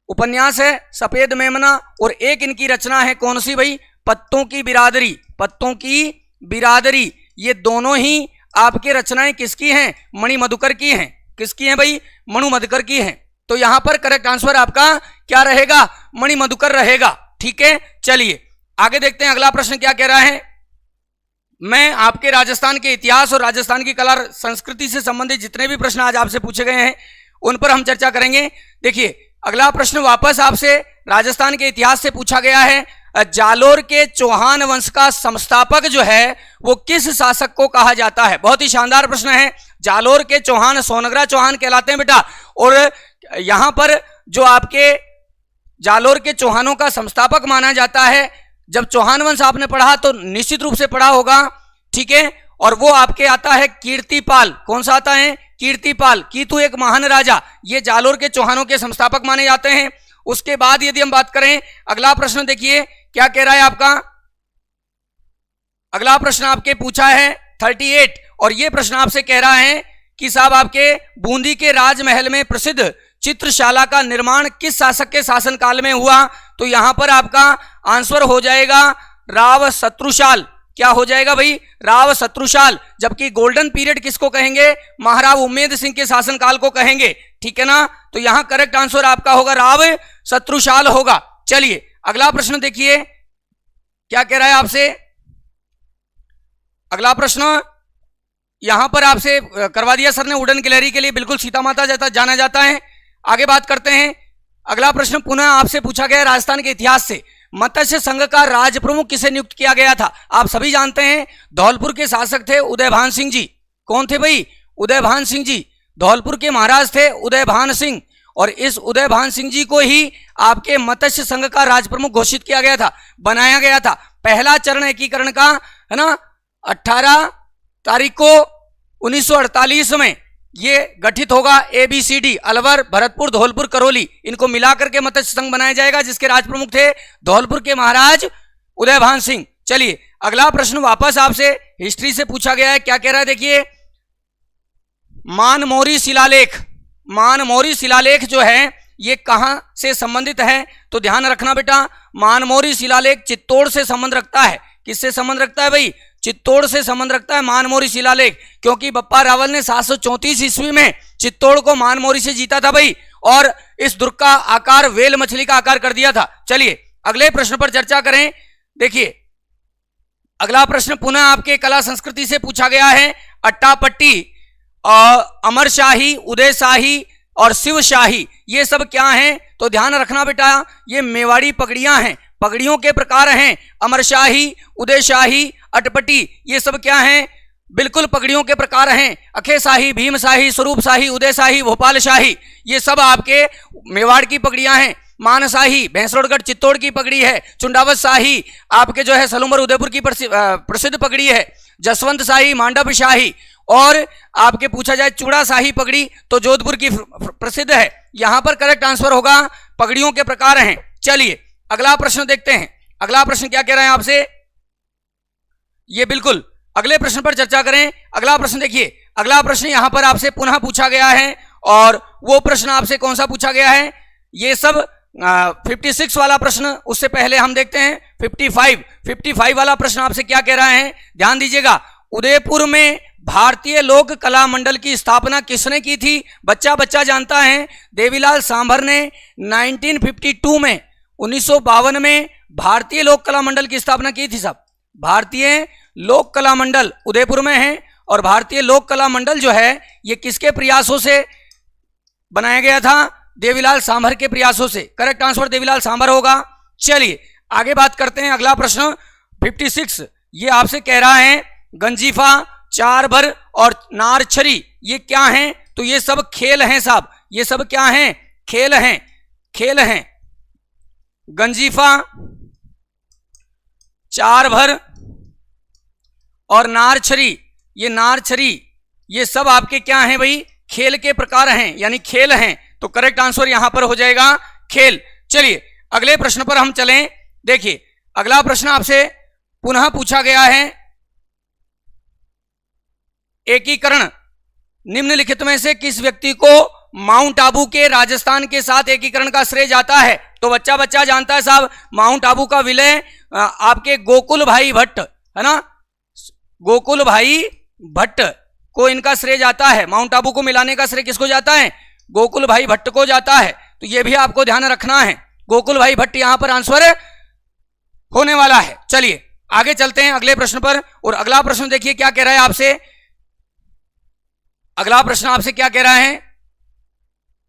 उपन्यास है सफेद मेमना, और एक इनकी रचना है कौन सी भाई? पत्तों की बिरादरी। पत्तों की बिरादरी, ये दोनों ही आपके रचनाएं किसकी हैं? मणि मधुकर की हैं। किसकी हैं भाई? मणि मधुकर की हैं। तो यहां पर करेक्ट आंसर आपका क्या रहेगा? मणि मधुकर रहेगा, ठीक है। चलिए आगे देखते हैं अगला प्रश्न क्या कह रहा है। मैं आपके राजस्थान के इतिहास और राजस्थान की कला संस्कृति से संबंधित जितने भी प्रश्न आज आपसे पूछे गए हैं उन पर हम चर्चा करेंगे। देखिए अगला प्रश्न वापस आपसे राजस्थान के इतिहास से पूछा गया है। जालोर के चौहान वंश का संस्थापक जो है वो किस शासक को कहा जाता है? बहुत ही शानदार प्रश्न है। जालोर के चौहान सोनग्रा चौहान कहलाते हैं बेटा। और यहां पर जो आपके जालोर के चौहानों का संस्थापक माना जाता है, जब चौहान वंश आपने पढ़ा तो निश्चित रूप से पढ़ा होगा, ठीक है। और वो आपके आता है कीर्तिपाल। कौन सा आता है? कीर्तिपाल। कीतु एक महान राजा, ये जालोर के चौहानों के संस्थापक माने जाते हैं। उसके बाद यदि हम बात करें, अगला प्रश्न देखिए क्या कह रहा है आपका। अगला प्रश्न आपके पूछा है 38, और ये प्रश्न आपसे कह रहा है कि साहब आपके बूंदी के राजमहल में प्रसिद्ध चित्रशाला का निर्माण किस शासक के शासनकाल में हुआ? तो यहां पर आपका आंसर हो जाएगा राव शत्रुशाल। क्या हो जाएगा भाई? राव शत्रुशाल। जबकि गोल्डन पीरियड किसको कहेंगे? महाराव उम्मेद सिंह के शासनकाल को कहेंगे, ठीक है ना। तो यहां करेक्ट आंसर आपका होगा राव शत्रुशाल होगा। चलिए अगला प्रश्न देखिए क्या कह रहा है आपसे। अगला प्रश्न यहां पर आपसे करवा दिया सर ने, वुडन गैलरी के लिए बिल्कुल सीता माता जाना जाता है। आगे बात करते हैं। अगला प्रश्न पुनः आपसे पूछा गया राजस्थान के इतिहास से। मत्स्य संघ का राज प्रमुख किसे नियुक्त किया गया था? आप सभी जानते हैं धौलपुर के शासक थे उदयभान सिंह जी। कौन थे भाई? उदयभान सिंह जी। धौलपुर के महाराज थे उदयभान सिंह, और इस उदयभान सिंह जी को ही आपके मत्स्य संघ का राज प्रमुख घोषित किया गया था, बनाया गया था। पहला चरण एकीकरण का है ना 18 तारीख को 1948 में ये गठित होगा। ABCD अलवर, भरतपुर, धौलपुर, करौली, इनको मिलाकर के मत्स्य संघ बनाया जाएगा, जिसके राज प्रमुख थे धौलपुर के महाराज उदयभान सिंह। चलिए अगला प्रश्न वापस आपसे हिस्ट्री से पूछा गया है। क्या कह रहा है देखिए। मानमोरी शिलालेख। मानमोरी शिलालेख जो है ये कहां से संबंधित है? तो ध्यान रखना बेटा, मानमोरी शिलालेख चित्तौड़ से संबंध रखता है। किससे संबंध रखता है भाई? चित्तौड़ से संबंध रखता है मानमोरी शिलालेख, क्योंकि बप्पा रावल ने 734 ईस्वी में चित्तौड़ को मानमोरी से जीता था भाई, और इस दुर्ग का आकार वेल मछली का आकार कर दिया था। चलिए अगले प्रश्न पर चर्चा करें। देखिए अगला प्रश्न पुनः आपके कला संस्कृति से पूछा गया है। अट्टापट्टी, अमर शाही, उदय शाही और शिव शाही, ये सब क्या हैं? तो ध्यान रखना बेटा, ये मेवाड़ी पगड़ियां हैं, पगड़ियों के प्रकार हैं। अमर शाही, उदय शाही, अटपटी, ये सब क्या हैं? बिल्कुल पगड़ियों के प्रकार हैं। अखे शाही, भीम शाही, स्वरूप शाही, उदय शाही, भोपाल शाही, ये सब आपके मेवाड़ की पगड़ियां हैं। मानशाही भैंसरोडगढ़ चित्तौड़ की पगड़ी है। चुंडावत शाही आपके जो है सलूमर उदयपुर की प्रसिद्ध पगड़ी है। जसवंत शाही, मांडव शाही, और आपके पूछा जाए चूड़ा शाही पगड़ी तो जोधपुर की प्रसिद्ध है। यहां पर करेक्ट आंसर होगा पगड़ियों के प्रकार हैं। चलिए अगला प्रश्न देखते हैं। अगला प्रश्न क्या कह रहे हैं आपसे, ये बिल्कुल अगले प्रश्न पर चर्चा करें। अगला प्रश्न देखिए, अगला प्रश्न यहां पर आपसे पुनः पूछा गया है, और वो प्रश्न आपसे कौन सा पूछा गया है? ये सब 56 वाला प्रश्न, उससे पहले हम देखते हैं 55 वाला प्रश्न आपसे क्या कह रहा है, ध्यान दीजिएगा। उदयपुर में भारतीय लोक कला मंडल की स्थापना किसने की थी? बच्चा बच्चा जानता है। देवीलाल सांभर ने 1952 में 1952 में भारतीय लोक कला मंडल की स्थापना की थी साहब। भारतीय लोक कला मंडल उदयपुर में है, और भारतीय लोक कला मंडल जो है ये किसके प्रयासों से बनाया गया था? देवीलाल सांभर के प्रयासों से। करेक्ट आंसर देवीलाल सांभर होगा। चलिए आगे बात करते हैं। अगला प्रश्न 56 ये आपसे कह रहा है गंजीफा, चार भर और नारछरी ये क्या हैं? तो ये सब खेल हैं साहब, ये सब क्या हैं? खेल हैं, खेल हैं। गंजीफा, चार भर और नारछरी, ये नारछरी ये सब आपके क्या हैं भाई? खेल के प्रकार हैं, यानी खेल हैं। तो करेक्ट आंसर यहां पर हो जाएगा खेल। चलिए अगले प्रश्न पर हम चलें। देखिए अगला प्रश्न आपसे पुनः पूछा गया है, एकीकरण निम्नलिखित में से किस व्यक्ति को माउंट आबू के राजस्थान के साथ एकीकरण का श्रेय जाता है? तो बच्चा बच्चा जानता है साहब, माउंट आबू का विलय आपके गोकुल भाई भट्ट है ना, गोकुल भाई भट्ट को इनका श्रेय जाता है। माउंट आबू को मिलाने का श्रेय किसको जाता है? गोकुल भाई भट्ट को जाता है। तो यह भी आपको ध्यान रखना है, गोकुल भाई भट्ट यहां पर आंसर होने वाला है। चलिए आगे चलते हैं अगले प्रश्न पर, और अगला प्रश्न देखिए क्या कह रहा है आपसे। अगला प्रश्न आपसे क्या कह रहा है,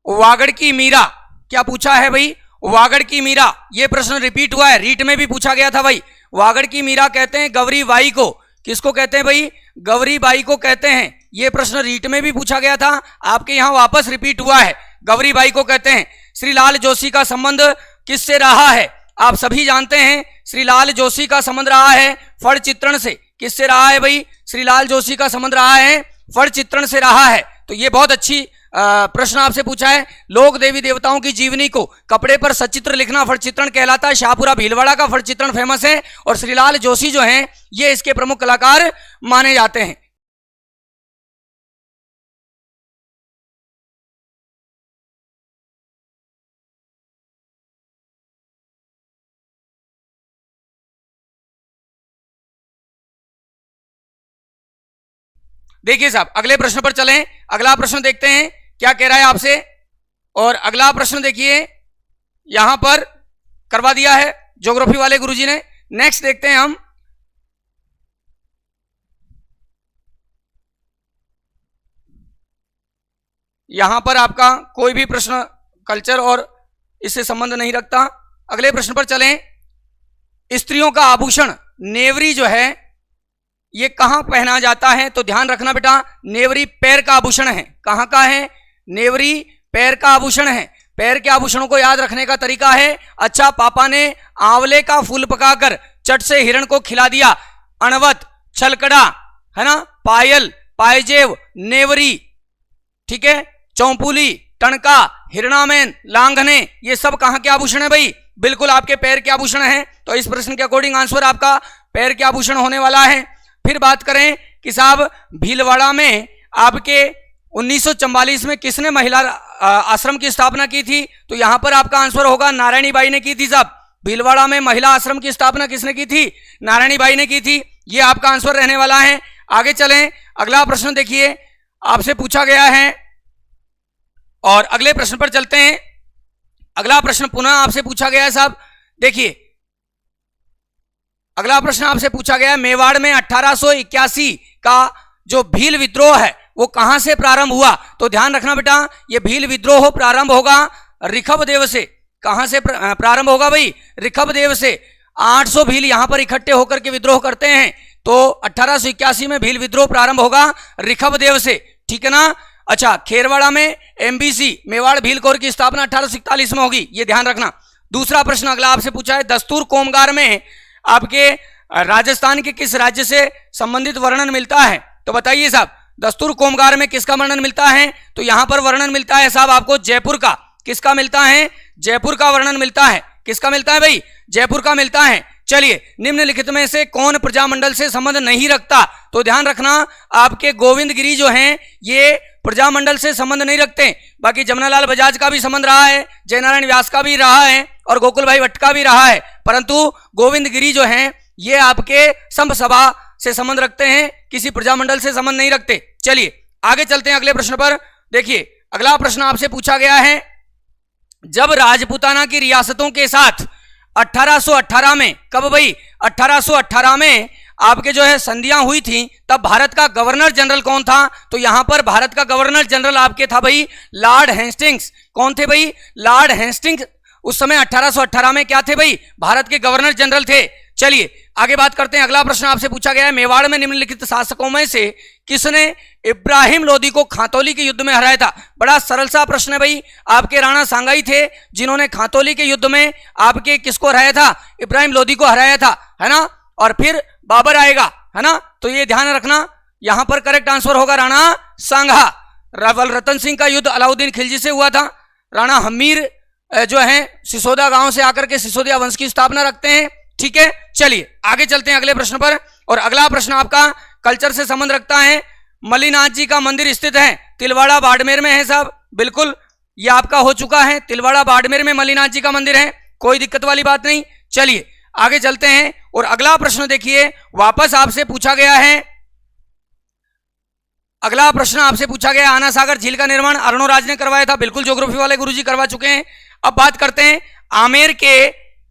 वागड़ की मीरा, क्या पूछा है भाई? वागड़ की मीरा, ये प्रश्न रिपीट हुआ है, रीट में भी पूछा गया था भाई। वागड़ की मीरा कहते हैं गौरी बाई को, किसको कहते हैं भाई? गौरी बाई को कहते हैं। ये प्रश्न रीट में भी पूछा गया था, आपके यहां वापस रिपीट हुआ है, गौरी बाई को कहते हैं। श्रीलाल जोशी का संबंध किससे रहा है? आप सभी जानते हैं श्रीलाल जोशी का संबंध रहा है फड़ चित्रण से। किससे रहा है भाई? श्रीलाल जोशी का संबंध रहा है फड़ चित्रण से रहा है। तो ये बहुत अच्छी प्रश्न आपसे पूछा है। लोक देवी देवताओं की जीवनी को कपड़े पर सचित्र लिखना फड़ चित्रण कहलाता है। शाहपुरा भीलवाड़ा का फड़ चित्रण फेमस है और श्रीलाल जोशी जो हैं ये इसके प्रमुख कलाकार माने जाते हैं। देखिए साहब, अगले प्रश्न पर चलें। अगला प्रश्न देखते हैं क्या कह रहा है आपसे। और अगला प्रश्न देखिए यहां पर करवा दिया है ज्योग्राफी वाले गुरुजी ने। नेक्स्ट देखते हैं हम। यहां पर आपका कोई भी प्रश्न कल्चर और इससे संबंध नहीं रखता। अगले प्रश्न पर चलें। स्त्रियों का आभूषण नेवरी जो है ये कहां पहना जाता है? तो ध्यान रखना बेटा, नेवरी पैर का आभूषण है। कहां का है? नेवरी पैर का आभूषण है। पैर के आभूषणों को याद रखने का तरीका है, अच्छा पापा ने आंवले का फूल पकाकर चट से हिरण को खिला दिया। अणवत, छलकड़ा, है ना, पायल, पायजेव, नेवरी, ठीक है, चौपुली, टणका, हिरणामेन, लांघने, ये सब कहां के आभूषण है भाई? बिल्कुल आपके पैर के आभूषण है। तो इस प्रश्न के अकॉर्डिंग आंसर आपका पैर के आभूषण होने वाला है। फिर बात करें कि साहब भीलवाड़ा में आपके 1944 में किसने महिला आश्रम की स्थापना की थी? तो यहां पर आपका आंसर होगा नारायणी बाई ने की थी साहब। भीलवाड़ा में महिला आश्रम की स्थापना किसने की थी? नारायणी बाई ने की थी। ये आपका आंसर रहने वाला है। आगे चलें, अगला प्रश्न देखिए आपसे पूछा गया है और अगले प्रश्न पर चलते हैं। अगला प्रश्न पुनः आपसे पूछा गया है साहब। देखिए अगला प्रश्न आपसे पूछा गया है, मेवाड़ में 1881 का जो भील विद्रोह है वो कहां से प्रारंभ हुआ? तो ध्यान रखना बेटा, ये भील विद्रोह प्रारंभ होगा ऋखब देव से। कहां से प्रारंभ होगा भाई? ऋखब देव से। 800 भील यहां पर इकट्ठे होकर के विद्रोह करते हैं। तो 1881 में भील विद्रोह प्रारंभ होगा ऋखब देव से, ठीक है ना। अच्छा, खेरवाड़ा में एमबीसी मेवाड़ भील कोर की स्थापना 1841 में होगी, ये ध्यान रखना। दूसरा प्रश्न अगला आपसे पूछा है, दस्तूर कोमगार में आपके राजस्थान के किस राज्य से संबंधित वर्णन मिलता है? तो बताइए साहब, दस्तूर कोमगार में किसका वर्णन मिलता है? तो यहां पर वर्णन मिलता है साहब आपको जयपुर का। किसका मिलता है? जयपुर का वर्णन मिलता है। किसका मिलता है भाई? जयपुर का मिलता है। चलिए, निम्नलिखित में से कौन प्रजामंडल से संबंध नहीं रखता? तो ध्यान रखना, आपके गोविंद गिरी जो हैं ये प्रजामंडल से संबंध नहीं रखते। बाकी जमुनालाल बजाज का भी संबंध रहा है, जयनारायण व्यास का भी रहा है और गोकुल भाई भट्ट का भी रहा है, परंतु गोविंद गिरी जो हैं ये आपके संभ सभा से संबंध रखते हैं, किसी प्रजामंडल से संबंध नहीं रखते। चलिए आगे चलते हैं अगले प्रश्न पर। देखिए अगला प्रश्न आपसे पूछा गया है, जब राजपूताना की रियासतों के साथ 1818 में, कब भाई? 1818 में आपके जो है संधियां हुई थी, तब भारत का गवर्नर जनरल कौन था? तो यहां पर भारत का गवर्नर जनरल आपके था भाई लॉर्ड हेस्टिंग्स। कौन थे भाई? Lord Hastings. उस समय 1818 में क्या थे भाई? भारत के गवर्नर जनरल थे। चलिए आगे बात करते हैं। अगला प्रश्न आपसे पूछा गया है, मेवाड़ में निम्नलिखित शासकों में से किसने इब्राहिम लोदी को खातौली के युद्ध में हराया था? बड़ा सरल सा प्रश्न है भाई। आपके राणा सांगाई थे जिन्होंने खातौली के युद्ध में आपके किसको हराया था? इब्राहिम लोदी को हराया था, है ना। और फिर बाबर आएगा, है ना। तो ये ध्यान रखना, यहां पर करेक्ट आंसर होगा राणा सांगा। रावल रतन सिंह का युद्ध अलाउद्दीन खिलजी से हुआ था। राणा हमीर जो है सिसोदिया गांव से आकर के सिसोदिया वंश की स्थापना रखते हैं, ठीक है। चलिए आगे चलते हैं अगले प्रश्न पर। और अगला प्रश्न आपका कल्चर से संबंध रखता है। मल्लीनाथ जी का मंदिर स्थित है तिलवाड़ा बाड़मेर में है साहब। बिल्कुल ये आपका हो चुका है, तिलवाड़ा बाड़मेर में मल्लीनाथ जी का मंदिर है, कोई दिक्कत वाली बात नहीं। चलिए आगे चलते हैं और अगला प्रश्न देखिए वापस आपसे पूछा गया है। अगला प्रश्न आपसे पूछा गया, आना सागर झील का निर्माण अरुणोराज ने करवाया था। बिल्कुल ज्योग्राफी वाले गुरुजी करवा चुके हैं। अब बात करते हैं, आमेर के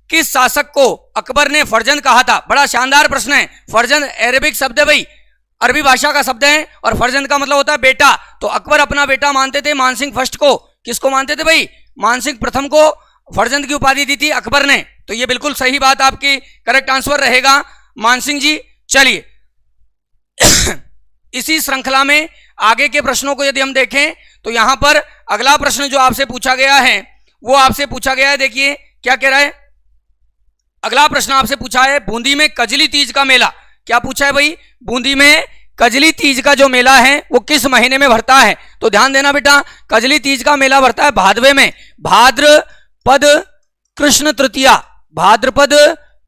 किस शासक को अकबर ने फरजंद कहा था? बड़ा शानदार प्रश्न है। फरजंद अरेबिक शब्द है भाई, अरबी भाषा का शब्द है और फरजंद का मतलब होता है बेटा। तो अकबर अपना बेटा मानते थे मानसिंह फर्स्ट को। किसको मानते थे भाई? मानसिंह प्रथम को फर्जंद की उपाधि दी थी अकबर ने। तो ये बिल्कुल सही बात आपकी, करेक्ट आंसर रहेगा मान सिंह जी। चलिए इसी श्रृंखला में आगे के प्रश्नों को यदि हम देखें तो यहां पर अगला प्रश्न जो आपसे पूछा गया है वो आपसे पूछा गया है, देखिए क्या कह रहा है। अगला प्रश्न आपसे पूछा है बूंदी में कजली तीज का मेला। क्या पूछा है भाई? बूंदी में कजली तीज का जो मेला है वो किस महीने में भरता है? तो ध्यान देना बेटा, कजली तीज का मेला भरता है भादवे में, भाद्रपद कृष्ण तृतीया, भाद्रपद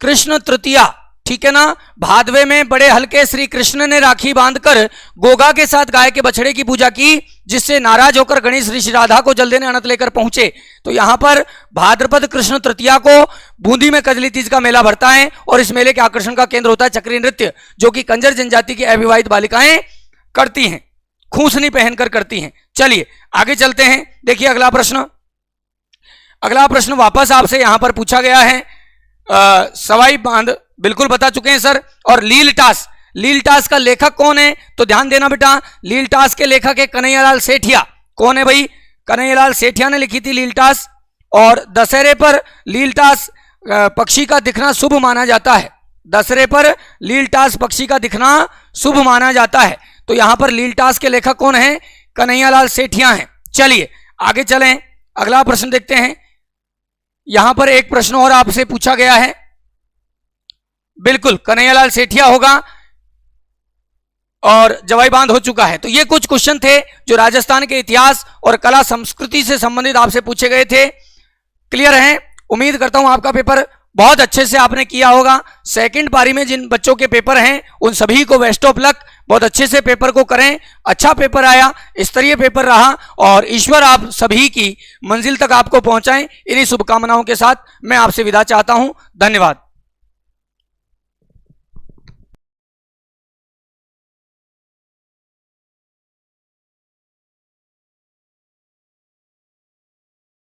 कृष्ण तृतीया, ठीक है ना। भादवे में बड़े हल्के श्री कृष्ण ने राखी बांधकर गोगा के साथ गाय के बछड़े की पूजा की, जिससे नाराज होकर गणेश ऋषि राधा को जल देने अनंत लेकर पहुंचे। तो यहां पर भाद्रपद कृष्ण तृतीया को बूंदी में कजली तीज का मेला भरता है और इस मेले के आकर्षण का केंद्र होता है चक्री नृत्य, जो कि कंजर जनजाति की अविवाहित बालिकाएं करती हैं, खूंसनी पहनकर करती हैं। चलिए आगे चलते हैं, देखिए अगला प्रश्न। अगला प्रश्न वापस आपसे यहां पर पूछा गया है सवाई बांध, बिल्कुल बता चुके हैं सर। और लीलटास, लीलटास का लेखक कौन है? तो ध्यान देना बेटा, लीलटास के लेखक है कन्हैयालाल सेठिया। कौन है भाई? कन्हैयालाल सेठिया ने लिखी थी लीलटास। और दशहरे पर लीलटास पक्षी का दिखना शुभ माना जाता है, दशहरे पर लीलटास पक्षी का दिखना शुभ माना जाता है। तो यहां पर लीलटास के लेखक कौन है? कन्हैयालाल सेठिया हैं। चलिए आगे चलें, अगला प्रश्न देखते हैं। यहां पर एक प्रश्न और आपसे पूछा गया है, बिल्कुल कन्हैयालाल सेठिया होगा और जवाई बांध हो चुका है। तो ये कुछ क्वेश्चन थे जो राजस्थान के इतिहास और कला संस्कृति से संबंधित आपसे पूछे गए थे। क्लियर है? उम्मीद करता हूं आपका पेपर बहुत अच्छे से आपने किया होगा। सेकंड पारी में जिन बच्चों के पेपर हैं उन सभी को बेस्ट ऑफ लक, बहुत अच्छे से पेपर को करें। अच्छा पेपर आया, स्तरीय पेपर रहा और ईश्वर आप सभी की मंजिल तक आपको पहुंचाएं। इन्हीं शुभकामनाओं के साथ मैं आपसे विदा चाहता हूं। धन्यवाद।